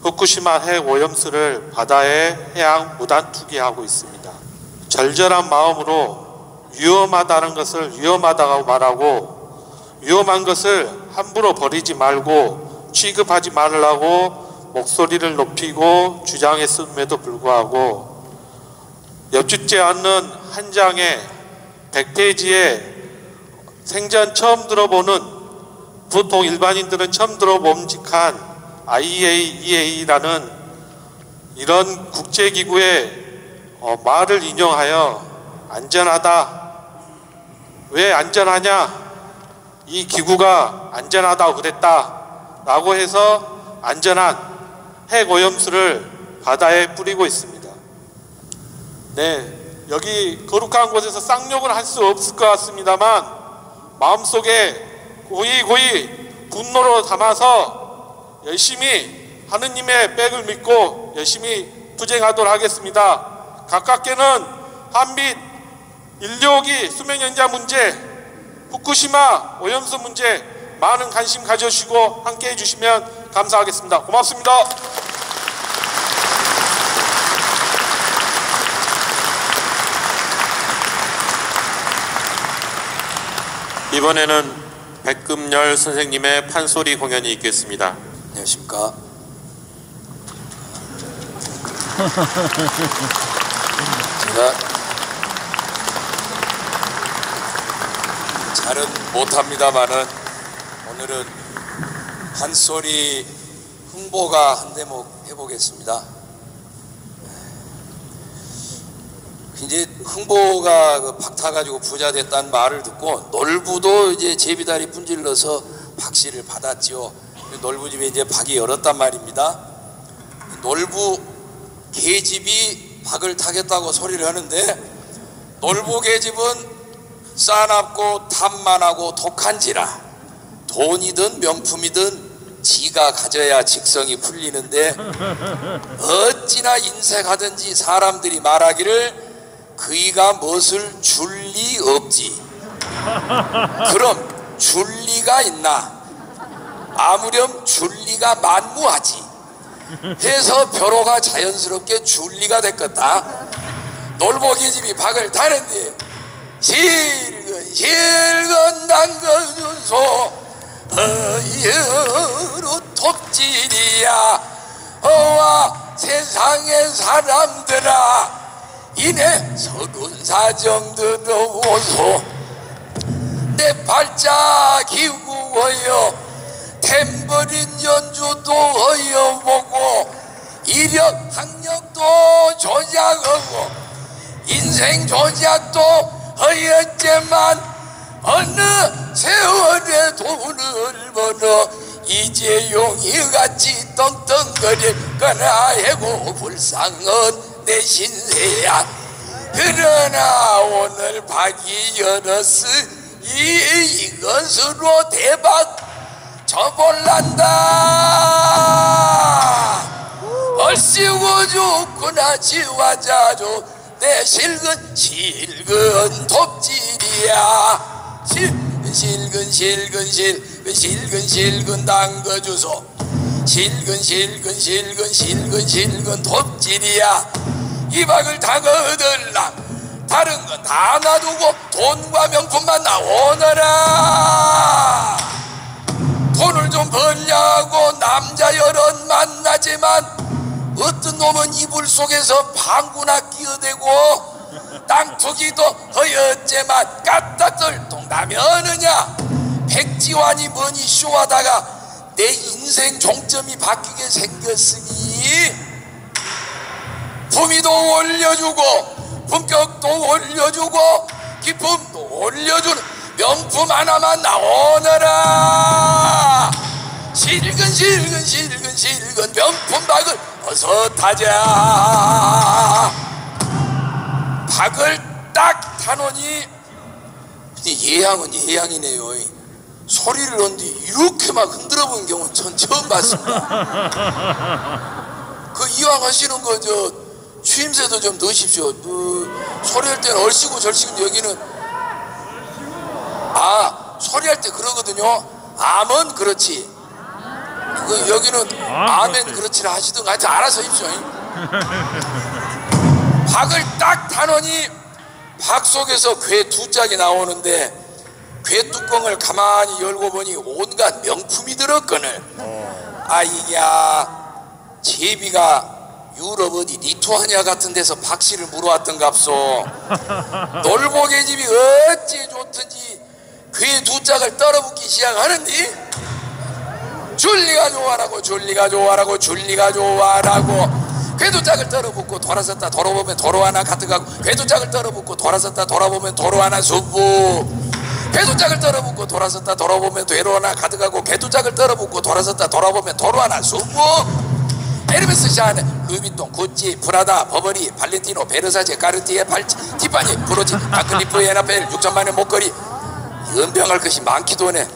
후쿠시마 핵 오염수를 바다에 해양 무단 투기하고 있습니다. 절절한 마음으로 위험하다는 것을 위험하다고 말하고 위험한 것을 함부로 버리지 말고 취급하지 말라고 목소리를 높이고 주장했음에도 불구하고 엽죽지 않는 한 장의 100페이지에 생전 처음 들어보는 보통 일반인들은 처음 들어봄직한 IAEA라는 이런 국제기구의 말을 인용하여 안전하다. 왜 안전하냐? 이 기구가 안전하다고 그랬다 라고 해서 안전한 핵오염수를 바다에 뿌리고 있습니다. 네, 여기 거룩한 곳에서 쌍욕을 할 수 없을 것 같습니다만 마음속에 고이 분노로 담아서 열심히 하느님의 백을 믿고 열심히 투쟁하도록 하겠습니다. 가깝게는 한빛, 인력이 수명연자 문제, 후쿠시마 오염수 문제 많은 관심 가져주시고 함께해 주시면 감사하겠습니다. 고맙습니다. 이번에는 백금열 선생님의 판소리 공연이 있겠습니다. 안녕하십니까. 제가 잘은 못합니다만은 오늘은 판소리 흥보가 한 대목 해보겠습니다. 이제 흥보가 박 타가지고 부자 됐다는 말을 듣고 놀부도 이제 제비다리 분질러서 박씨를 받았지요. 놀부집에 이제 박이 열었단 말입니다. 놀부 계집이 박을 타겠다고 소리를 하는데 놀부 계집은 싸납고 탐만하고 독한지라 돈이든 명품이든 지가 가져야 직성이 풀리는데 어찌나 인색하든지 사람들이 말하기를 그이가 무엇을 줄 리 없지. 그럼 줄 리가 있나? 아무렴 줄리가 만무하지 해서 벼로가 자연스럽게 줄리가 됐겠다. 놀보기집이 박을 타는데 실근 담궈주소 어여로 톱질이야. 어와 세상의 사람들아 이내 서군 사정 들어오소. 내 발자 기구어여 탬버린 연주도 어여보고 이력 학력도 조작하고 인생 조작도 허였지만 어느 세월에 돈을 벌어 이제 용이같이 떵떵거릴 거나 해고 불쌍한 내 신세야. 그러나 오늘 박이 열었으 이것으로 대박 쳐볼란다. 얼씨구 죽구나 지화자조 내 실근 톱질이야. 실근 담궈주소. 실근 톱질이야. 이 박을 다 거들라. 다른 건 다 놔두고 돈과 명품만 나오너라. 돈을 좀 벌려고 남자 여럿 만나지만 어떤 놈은 이불 속에서 방구나 끼어대고 땅투기도 허였지만 까딱들 동남여느냐. 백지환이 뭐니 쇼하다가 내 인생 종점이 바뀌게 생겼으니 품위도 올려주고 품격도 올려주고 기품도 올려주는 명품 하나만 나오너라. 실근 명품 박을 어서 타자. 박을 딱 타노니 예향은 예향이네요. 소리를 넣는데 이렇게 막 흔들어 본 경우는 전 처음 봤습니다. 그 이왕 하시는 거 저 추임새도 좀 넣으십시오. 소리할 때는 얼씨구 절씨구인데 여기는 소리할 때 그러거든요. 암은 그렇지. 여기는 아멘 그렇지라 하시던가 하여튼 알아서 입쇼. 박을 딱 타노니 박 속에서 괴 두 짝이 나오는데 괴 뚜껑을 가만히 열고 보니 온갖 명품이 들었거늘. 이야 제비가 유럽 어디 리투아니아 같은 데서 박씨를 물어왔던갑소. 놀보개집이 어찌 좋든지 괴 두 짝을 떨어붙기 시작하는디 줄리가 좋아라고 괴 두 짝을 떨어붙고 돌아섰다 돌아보면 도로 하나 가득하고 괴 두 짝을 떨어붙고 돌아섰다 돌아보면 도로 하나 수부 괴 두 짝을 떨어붙고 돌아섰다 돌아보면 도로 하나 가득하고 괴 두 짝을 떨어붙고 돌아섰다 돌아보면 도로 하나 수부. 에르메스, 샤넬, 루이비통, 구찌, 프라다, 버버리, 발렌티노, 베르사체, 까르티에, 팔찌, 티파니, 브로치, 아클리프, 에나펠, 6천만의 목걸이. 연병할 것이 많기도 하네.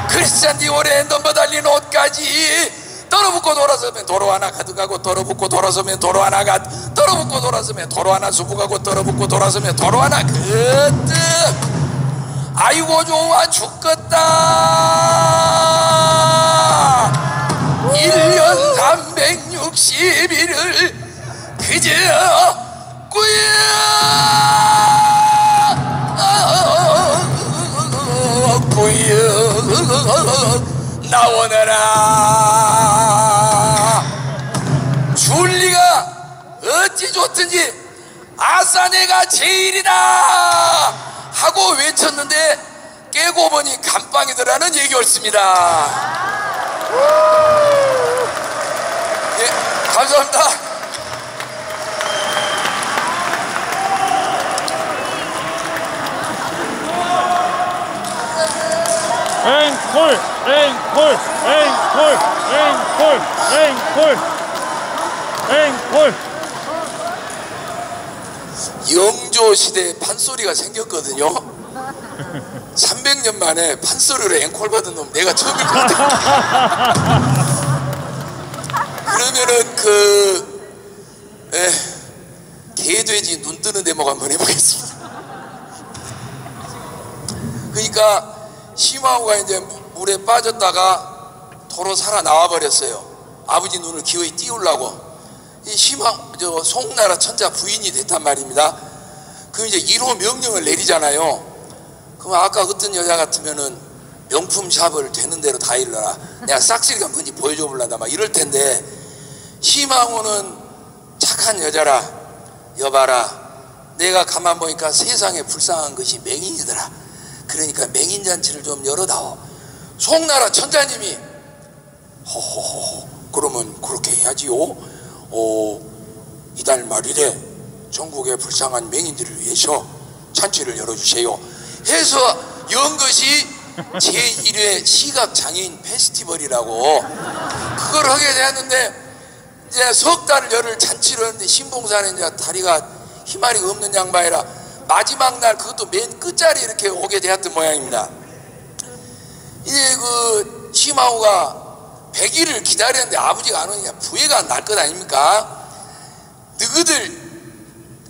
크리스찬 디올의 넘버 달린 옷까지 떨어붙고 돌아서면 도로 하나 가득하고 떨어붙고 돌아서면 도로 하나 떨어붙고 돌아서면 도로 하나 수북하고 떨어붙고 돌아서면 도로 하나 그뜩. 아이고 좋아 죽겠다. 1년 360일을 그저 꾸역 나오너라. 줄리가 어찌 좋든지 아싸 내가 제일이다 하고 외쳤는데 깨고 보니 감방이더라는 얘기 옳습니다. 예, 감사합니다. 앵콜 영조 시대에 판소리가 생겼거든요. 300년 만에 판소리로 앵콜 받은 놈 내가 처음일 것 같아. 그러면은 개돼지 눈 뜨는 대목 한번 해보겠습니다. 그러니까 심하고가 이제 물에 빠졌다가 도로 살아나와 버렸어요. 아버지 눈을 기어이 띄우려고. 이 송나라 천자 부인이 됐단 말입니다. 그럼 이제 1호 명령을 내리잖아요. 그럼 아까 어떤 여자 같으면은 명품 샵을 되는 대로 다 일러라, 내가 싹쓸이가 뭔지 보여줘 볼란다 막 이럴 텐데, 희망호는 착한 여자라, 여봐라, 내가 가만 보니까 세상에 불쌍한 것이 맹인이더라. 그러니까 맹인잔치를 좀 열어다오. 송나라 천자님이 호호호, 그러면 그렇게 해야지요. 이달 말일에 전국의 불쌍한 맹인들을 위해서 잔치를 열어주세요 해서 연 것이 제1회 시각장애인 페스티벌이라고, 그걸 하게 되었는데, 이제 석 달을 열을 잔치를 했는데 신봉사는 이제 다리가 희망이 없는 양반이라 마지막 날 그것도 맨 끝자리에 이렇게 오게 되었던 모양입니다. 이제 그 시마우가 100일을 기다렸는데 아버지가 안 오니까 부해가 날 것 아닙니까? 너희들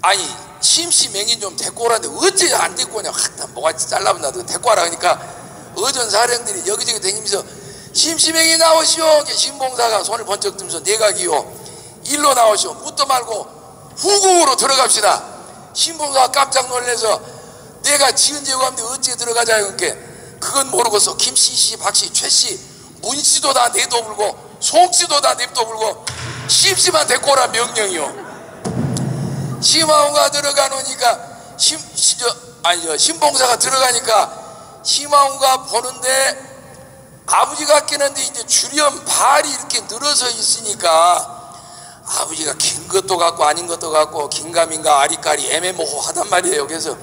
아니 심씨맹인 좀 데리고 오라는데 어째 안 데리고 오냐, 확 뭐가 잘라본다, 데리고 와라. 그러니까 어전 사령들이 여기저기 다니면서 심씨맹인 나오시오. 신봉사가 손을 번쩍 들면서 내각이요, 일로 나오시오. 묻도 말고 후궁으로 들어갑시다. 신봉사가 깜짝 놀라서 내가 지은 죄가 없는데 어째 들어가자. 그러니까 그건 모르겠어. 김씨씨, 박씨, 최씨, 문씨도 다 내도 불고 송씨도 다 냅도 불고 심씨만 데리고 오라 명령이요. 심하우가 들어가노니까 신봉사가 들어가니까 심하우가 보는데 아버지 같기는데 이제 주렴 발이 이렇게 늘어서 있으니까 아버지가 긴 것도 같고 아닌 것도 같고 긴가민가 아리까리 애매모호 하단 말이에요. 그래서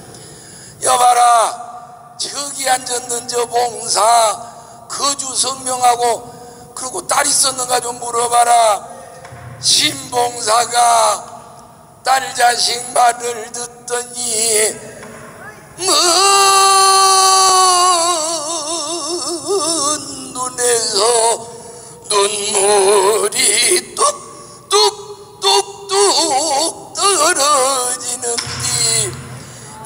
여봐라, 저기 앉았는 저 봉사 거주 성명하고 그리고 딸 있었는가 좀 물어봐라. 신봉사가 딸 자식 말을 듣더니 먼 눈에서 눈물이 뚝뚝뚝뚝 떨어지는디,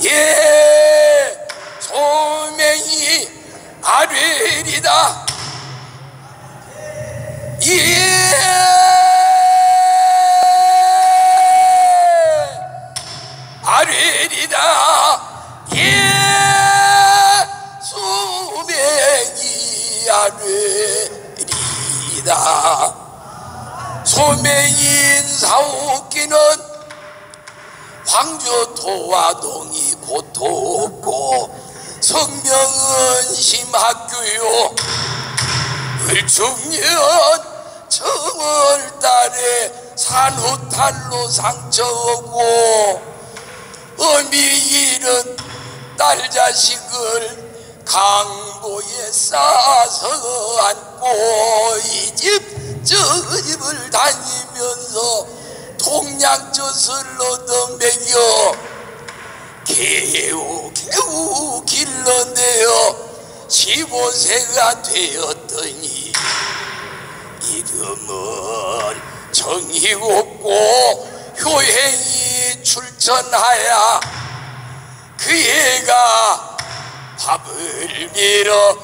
예 소명이 아뢰리다. 예 아뢰리다. 예 소명이 아뢰리다. 소명인 사옥기는 황조토와 동이 고토없고 성명은 심학교요. 을중년 정월달에 산후탈로 상처오고 어미일은 딸 자식을 강보에 싸서 안고 이 집 저 집을 다니면서 통양젖을 얻어먹여 개우 길러내어 15세가 되었더니 이름은 정이 없고 효행이 출전하여 그 애가 밥을 빌어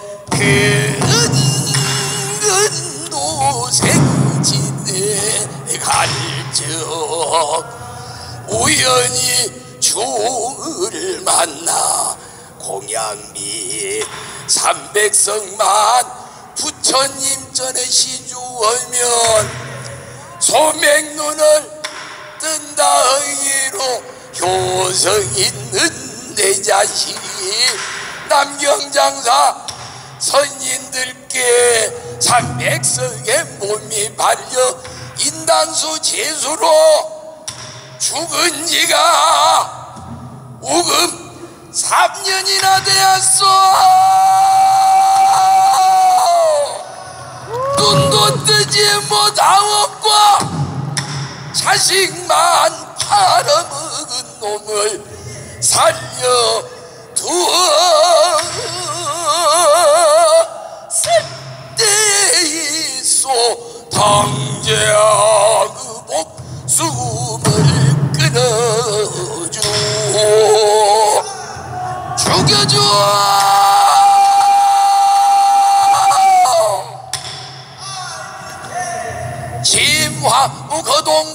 근근도 생지대 갈적 우연히 중을 만나 공양미 300성만 부처님 전에 시주하면 소맹눈을 뜬다 의로 효성 있는 내 자식이 남경장사 선인들께 300성의 몸이 발려 인단수 제수로 죽은 지가 우금 3년이나 되었어. 눈도 뜨지 못하옵고 자식만 팔아먹은 놈을 살려두어 쓸데 있어 당장 그 목숨을 끊어줘 죽여줘.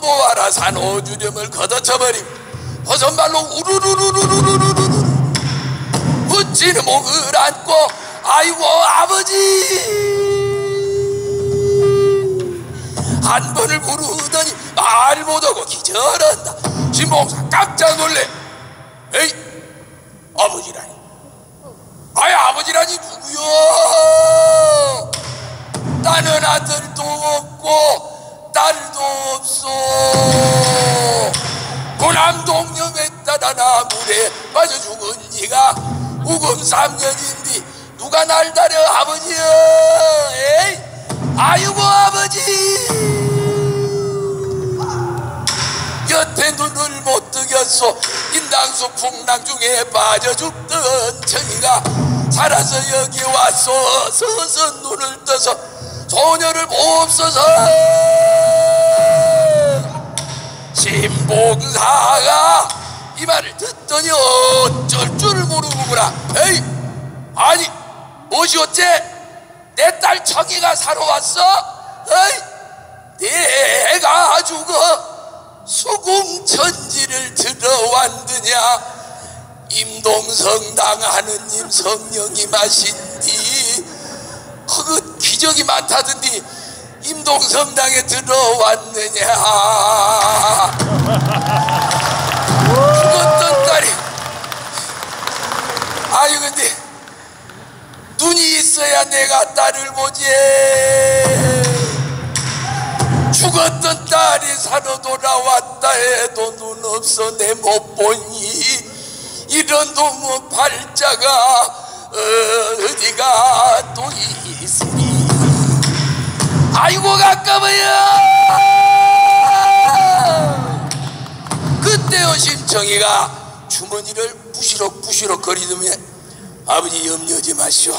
보아라 산호주렴을 걷어쳐버리고 버선발로 우르르르르르르르르 웃지는 목을 안고 아이고 아버지 한 번을 부르더니 말 못하고 기절한다. 신봉사 깜짝 놀래. 에이 아버지라니. 아이 아버지라니 누구요? 나는 아들도 없고 딸도 없어. 고남동염에 따라 나물에 빠져 죽은 니가 우금 3년인데 누가 날 다려 아버지여. 에이 아이고 아버지. 여태 눈을 못 뜨겠소. 인당수 풍랑 중에 빠져 죽던 청이가 살아서 여기 왔소. 서서 눈을 떠서 소녀를 몹소서. 신봉사가 이 말을 듣더니 어쩔 줄 모르구나. 에이 아니 무엇이 어째 내 딸 청이가 사러 왔어? 에이 내가 죽어 수궁천지를 들어왔느냐. 임동성당 하느님 성령이 마신디 그 기적이 많다던디 임동성당에 들어왔느냐. 죽었던 딸이 아유 근데 눈이 있어야 내가 딸을 보지. 죽었던 딸이 살아 돌아왔다 해도 눈 없어 내 못 보니. 이런 놈의 팔자가 어디가 또 있으니. 아이고 가까워요. 그때요 심청이가 주머니를 부시럭부시럭 거리더니 아버지 염려하지 마시오.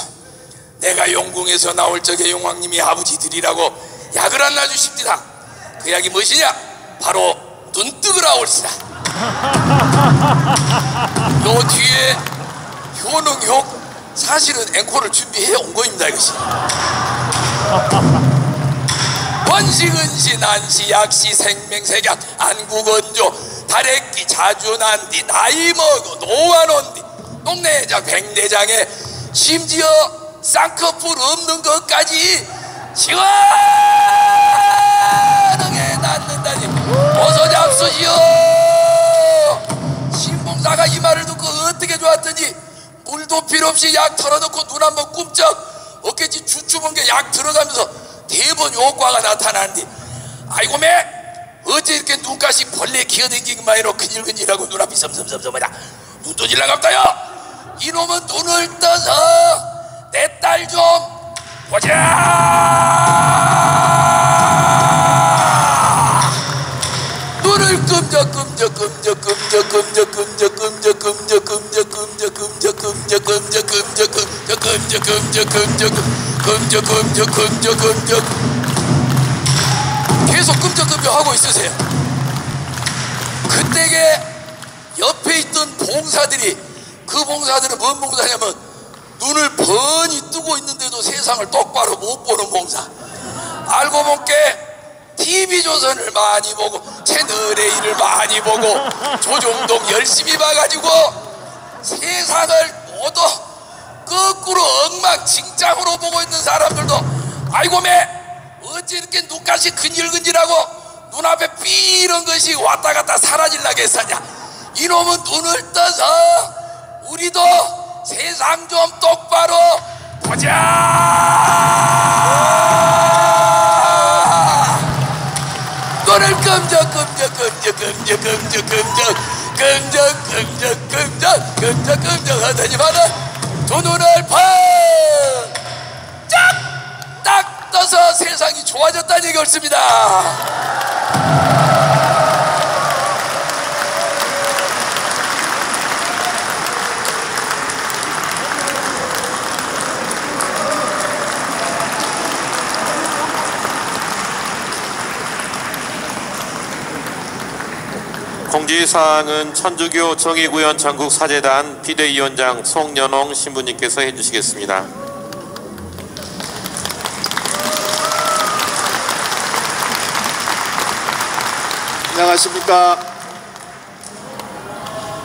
내가 용궁에서 나올 적에 용왕님이 아버지 드리라고 약을 안 놔주십니다. 그 약이 무엇이냐? 바로 눈 뜨거라 올시다. 요 뒤에 효능효 사실은 앵콜을 준비해 온 거입니다. 이것이 원시근시 난시 약시 생명색약 안구건조 다래끼 자주난디 나이 먹어 노안온디 농내장 백내장에 심지어 쌍꺼풀 없는 것까지 시원하게 낫는다니 어서 잡수시오. 신봉사가 이 말을 듣고 어떻게 좋았더니 물도 필요 없이 약 털어놓고 눈 한번 꿈쩍 어깨지 주춤한 게 약 들어가면서 대번 효과가 나타나는데 아이고 매 어째 이렇게 눈가시 벌레 기어댕기기만 해로 근질근질하고 눈앞이 섬섬섬섬하다. 눈도질 나갑다요. 이놈은 눈을 떠서 내 딸 좀 보자. 눈을 계속 끔적끔적 하고 있으세요. 그때에 옆에 있던 봉사들이 그 봉사들은 뭔 봉사냐면 눈을 뻔히 뜨고 있는데도 세상을 똑바로 못 보는 봉사. 알고 본게 TV조선을 많이 보고 채널A를 많이 보고 조종동 열심히 봐가지고 세상을 모두 거꾸로 엉망진창으로 보고 있는 사람들도 아이고 매 어찌 이렇게 눈가시 근질근질하고 눈앞에 삐런 것이 왔다 갔다 사라질라게 했었냐. 이놈은 눈을 떠서 우리도 세상 좀 똑바로 보자. 눈을 끔적끔적 하더니만은 두 눈을 번쩍 딱 떠서 세상이 좋아졌다는 얘기 옳습니다. 공지사항은 천주교 정의구현 전국사재단 비대위원장 송연홍 신부님께서 해주시겠습니다. 안녕하십니까.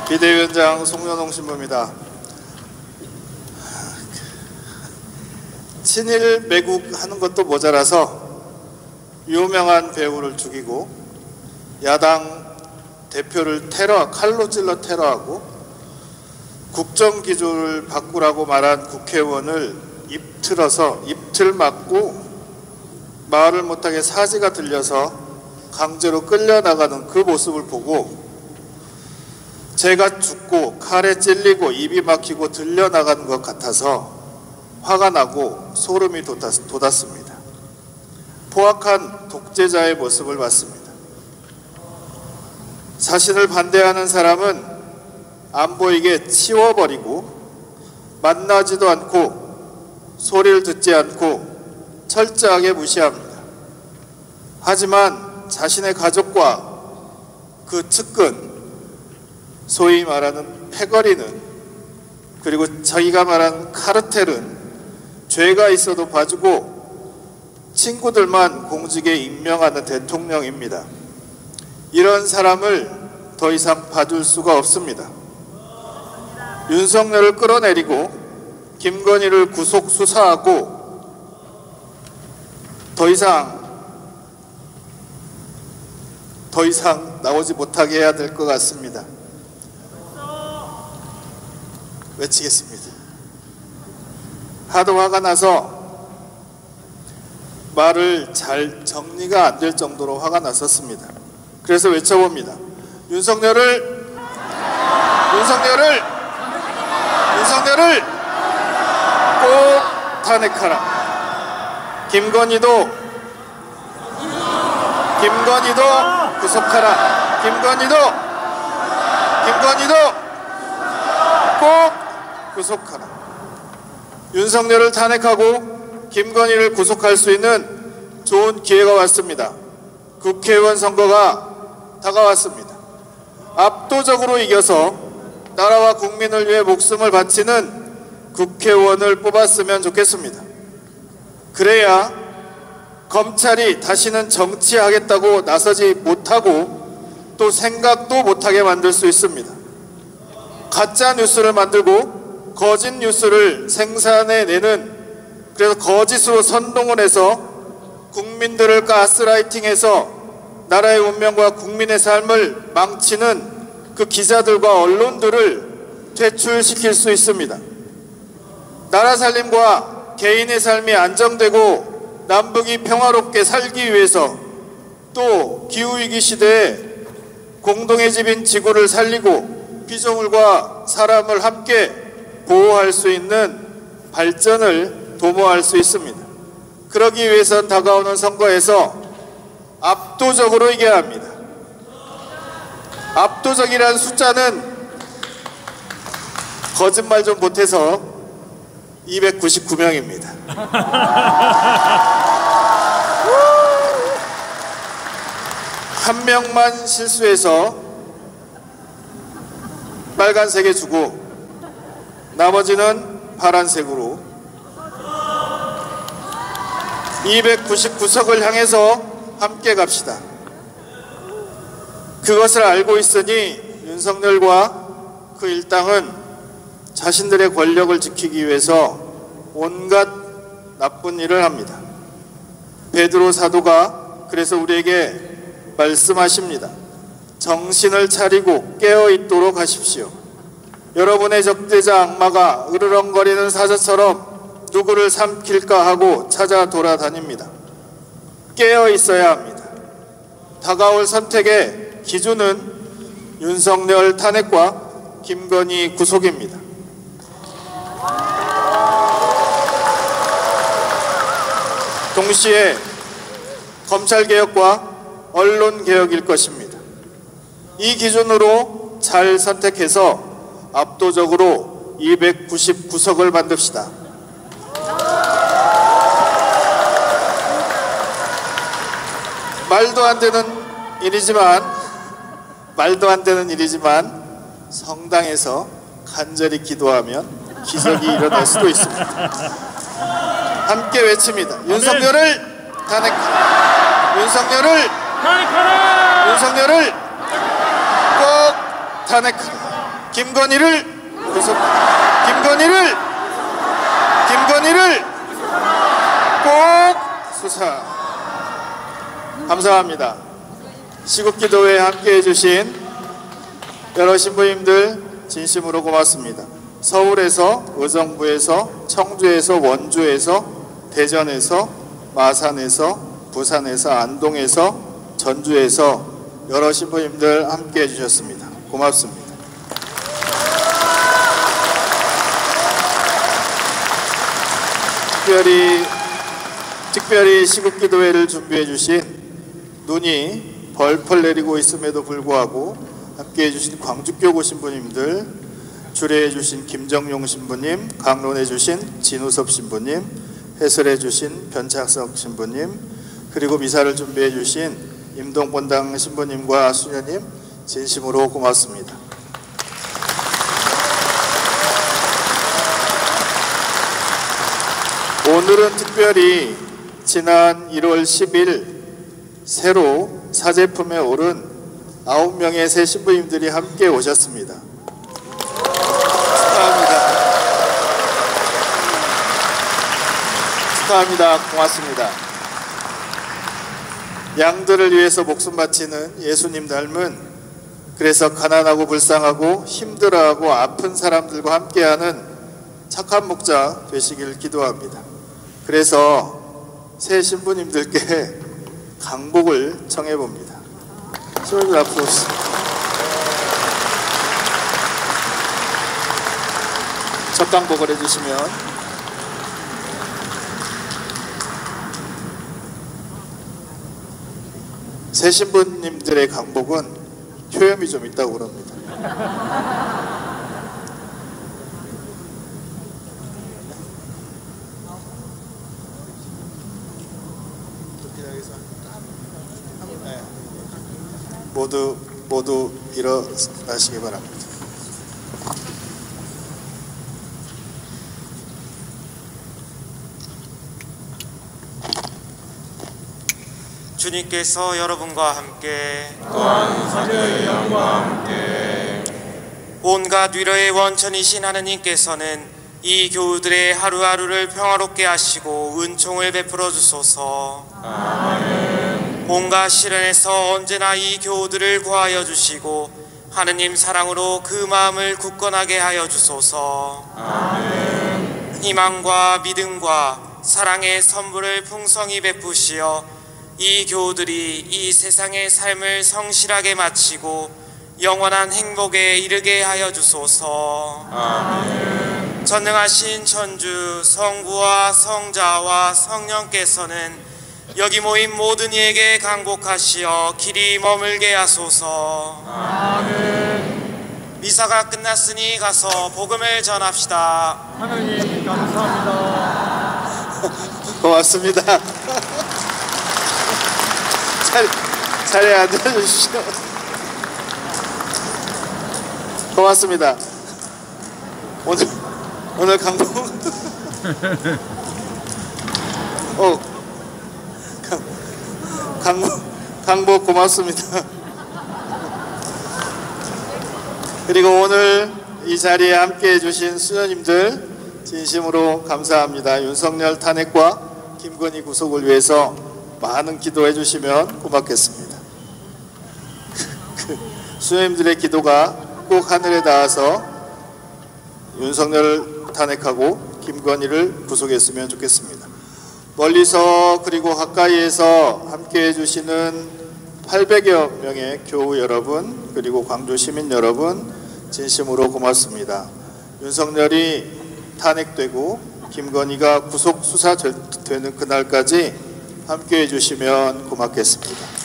비대위원장 송연홍 신부입니다. 친일 매국하는 것도 모자라서 유명한 배우를 죽이고 야당 대표를 칼로 찔러 테러하고 국정기조를 바꾸라고 말한 국회의원을 입틀 맞고 말을 못하게 사지가 들려서 강제로 끌려나가는 그 모습을 보고 제가 죽고 칼에 찔리고 입이 막히고 들려나가는 것 같아서 화가 나고 소름이 돋았습니다. 포악한 독재자의 모습을 봤습니다. 자신을 반대하는 사람은 안 보이게 치워버리고 만나지도 않고 소리를 듣지 않고 철저하게 무시합니다. 하지만 자신의 가족과 그 측근, 소위 말하는 패거리는, 그리고 자기가 말하는 카르텔은 죄가 있어도 봐주고 친구들만 공직에 임명하는 대통령입니다. 이런 사람을 더 이상 봐줄 수가 없습니다. 윤석열을 끌어내리고 김건희를 구속 수사하고 더 이상 나오지 못하게 해야 될 것 같습니다. 외치겠습니다. 하도 화가 나서 말을 잘 정리가 안 될 정도로 화가 났었습니다. 그래서 외쳐봅니다. 윤석열을 꼭 탄핵하라. 김건희도 구속하라. 김건희도 꼭 구속하라. 윤석열을 탄핵하고 김건희를 구속할 수 있는 좋은 기회가 왔습니다. 국회의원 선거가 다가왔습니다. 압도적으로 이겨서 나라와 국민을 위해 목숨을 바치는 국회의원을 뽑았으면 좋겠습니다. 그래야 검찰이 다시는 정치하겠다고 나서지 못하고 또 생각도 못하게 만들 수 있습니다. 가짜 뉴스를 만들고 거짓 뉴스를 생산해내는, 그래서 거짓으로 선동을 해서 국민들을 가스라이팅해서 나라의 운명과 국민의 삶을 망치는 그 기자들과 언론들을 퇴출시킬 수 있습니다. 나라 살림과 개인의 삶이 안정되고 남북이 평화롭게 살기 위해서, 또 기후위기 시대에 공동의 집인 지구를 살리고 피조물과 사람을 함께 보호할 수 있는 발전을 도모할 수 있습니다. 그러기 위해선 다가오는 선거에서 압도적으로 이겨야 합니다. 압도적이라는 숫자는 거짓말 좀 못해서 299명입니다. 한 명만 실수해서 빨간색에 주고 나머지는 파란색으로 299석을 향해서 함께 갑시다. 그것을 알고 있으니 윤석열과 그 일당은 자신들의 권력을 지키기 위해서 온갖 나쁜 일을 합니다. 베드로 사도가 그래서 우리에게 말씀하십니다. 정신을 차리고 깨어있도록 하십시오. 여러분의 적대자 악마가 으르렁거리는 사자처럼 누구를 삼킬까 하고 찾아 돌아다닙니다. 깨어있어야 합니다. 다가올 선택의 기준은 윤석열 탄핵과 김건희 구속입니다. 동시에 검찰개혁과 언론개혁일 것입니다. 이 기준으로 잘 선택해서 압도적으로 299석을 만듭시다. 말도 안 되는 일이지만 성당에서 간절히 기도하면 기적이 일어날 수도 있습니다. 함께 외칩니다. 윤석열을 탄핵하라. 윤석열을 윤석열을 꼭 탄핵하라. 김건희를 꼭 수사. 감사합니다. 시국기도회에 함께해 주신 여러 신부님들 진심으로 고맙습니다. 서울에서, 의정부에서, 청주에서, 원주에서, 대전에서, 마산에서, 부산에서, 안동에서, 전주에서 여러 신부님들 함께해 주셨습니다. 고맙습니다. 특별히 시국기도회를 준비해 주신 눈이 벌벌 내리고 있음에도 불구하고 함께해 주신 광주교구 신부님들, 주례해 주신 김정용 신부님, 강론해 주신 진우섭 신부님, 해설해 주신 변창석 신부님, 그리고 미사를 준비해 주신 임동본당 신부님과 수녀님 진심으로 고맙습니다. 오늘은 특별히 지난 1월 10일 새로 사제품에 오른 9명의 새 신부님들이 함께 오셨습니다. 축하합니다. 고맙습니다. 양들을 위해서 목숨 바치는 예수님 닮은, 그래서 가난하고 불쌍하고 힘들어하고 아픈 사람들과 함께하는 착한 목자 되시길 기도합니다. 그래서 새 신부님들께 강복을 청해봅니다. 신부님들 앞으로 오시죠. 첫 강복을 해주시면 새 신부님들의 강복은 효염이 좀 있다고 그럽니다. 모두 일어나시기 바랍니다. 주님께서 여러분과 함께 또한 사제의 영과 함께 온갖 위로의 원천이신 하느님께서는 이 교우들의 하루하루를 평화롭게 하시고 은총을 베풀어 주소서. 아멘. 온갖 시련에서 언제나 이 교우들을 구하여 주시고 하느님 사랑으로 그 마음을 굳건하게 하여 주소서. 아멘. 희망과 믿음과 사랑의 선물을 풍성히 베푸시어 이 교우들이 이 세상의 삶을 성실하게 마치고 영원한 행복에 이르게 하여 주소서. 아멘. 전능하신 천주 성부와 성자와 성령께서는 여기 모인 모든 이에게 강복하시어 길이 머물게 하소서. 아멘. 미사가 끝났으니 가서 복음을 전합시다. 하나님 감사합니다. 고맙습니다. 자리에 앉아주시죠. 고맙습니다. 오늘 강복 강복 고맙습니다. 그리고 오늘 이 자리에 함께 해주신 수녀님들 진심으로 감사합니다. 윤석열 탄핵과 김건희 구속을 위해서 많은 기도해 주시면 고맙겠습니다. 수녀님들의 기도가 꼭 하늘에 닿아서 윤석열을 탄핵하고 김건희를 구속했으면 좋겠습니다. 멀리서 그리고 가까이에서 함께 해주시는 800여 명의 교우 여러분, 그리고 광주 시민 여러분 진심으로 고맙습니다. 윤석열이 탄핵되고 김건희가 구속 수사되는 그날까지 함께 해주시면 고맙겠습니다.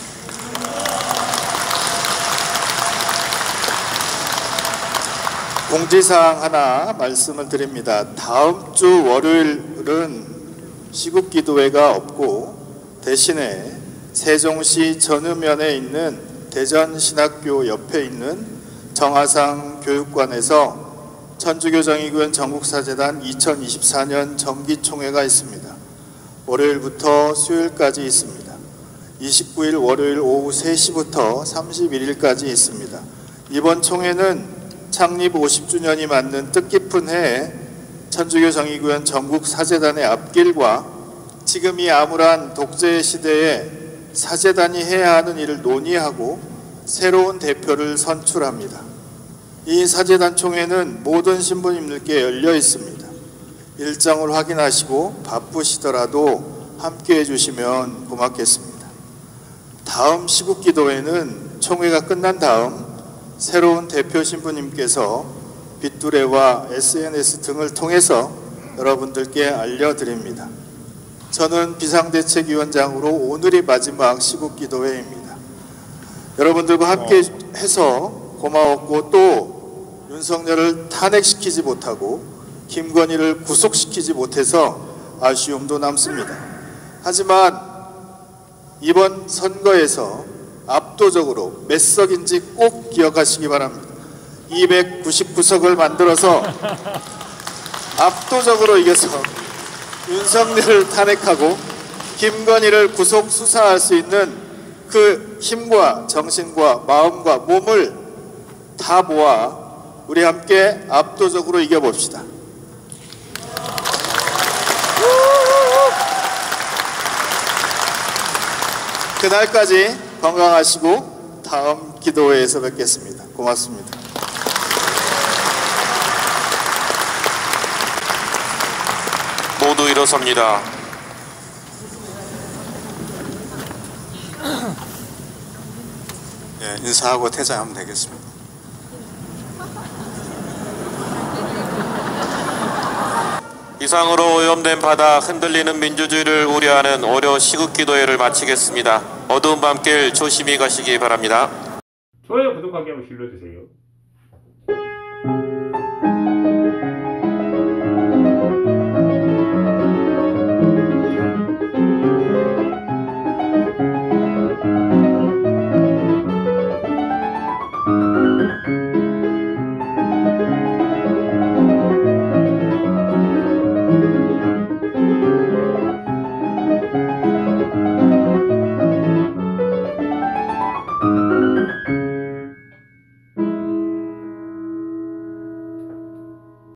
공지사항 하나 말씀을 드립니다. 다음 주 월요일은 시국기도회가 없고 대신에 세종시 전읍면에 있는 대전신학교 옆에 있는 정하상 교육관에서 천주교정의교회 전국사재단 2024년 정기총회가 있습니다. 월요일부터 수요일까지 있습니다. 29일 월요일 오후 3시부터 31일까지 있습니다. 이번 총회는 창립 50주년이 맞는 뜻깊은 해에 천주교 정의구현 전국 사제단의 앞길과 지금 이 암울한 독재 시대에 사제단이 해야 하는 일을 논의하고 새로운 대표를 선출합니다. 이 사제단 총회는 모든 신부님들께 열려 있습니다. 일정을 확인하시고 바쁘시더라도 함께 해주시면 고맙겠습니다. 다음 시국기도회는 총회가 끝난 다음 새로운 대표 신부님께서 빗두레와 SNS 등을 통해서 여러분들께 알려드립니다. 저는 비상대책위원장으로 오늘이 마지막 시국기도회입니다. 여러분들과 함께 해서 고마웠고 또 윤석열을 탄핵시키지 못하고 김건희를 구속시키지 못해서 아쉬움도 남습니다. 하지만 이번 선거에서 압도적으로 몇 석인지 꼭 기억하시기 바랍니다. 299석을 만들어서 압도적으로 이겨서 윤석열을 탄핵하고 김건희를 구속 수사할 수 있는 그 힘과 정신과 마음과 몸을 다 모아 우리 함께 압도적으로 이겨봅시다. 그날까지 건강하시고 다음 기도회에서 뵙겠습니다. 고맙습니다. 모두 일어섭니다. 예, 인사하고 퇴장하면 되겠습니다. 이상으로 오염된 바다 흔들리는 민주주의를 우려하는 오려 시국기도회를 마치겠습니다. 어두운 밤길 조심히 가시기 바랍니다. 좋아요, 구독하기 한번 눌러주세요.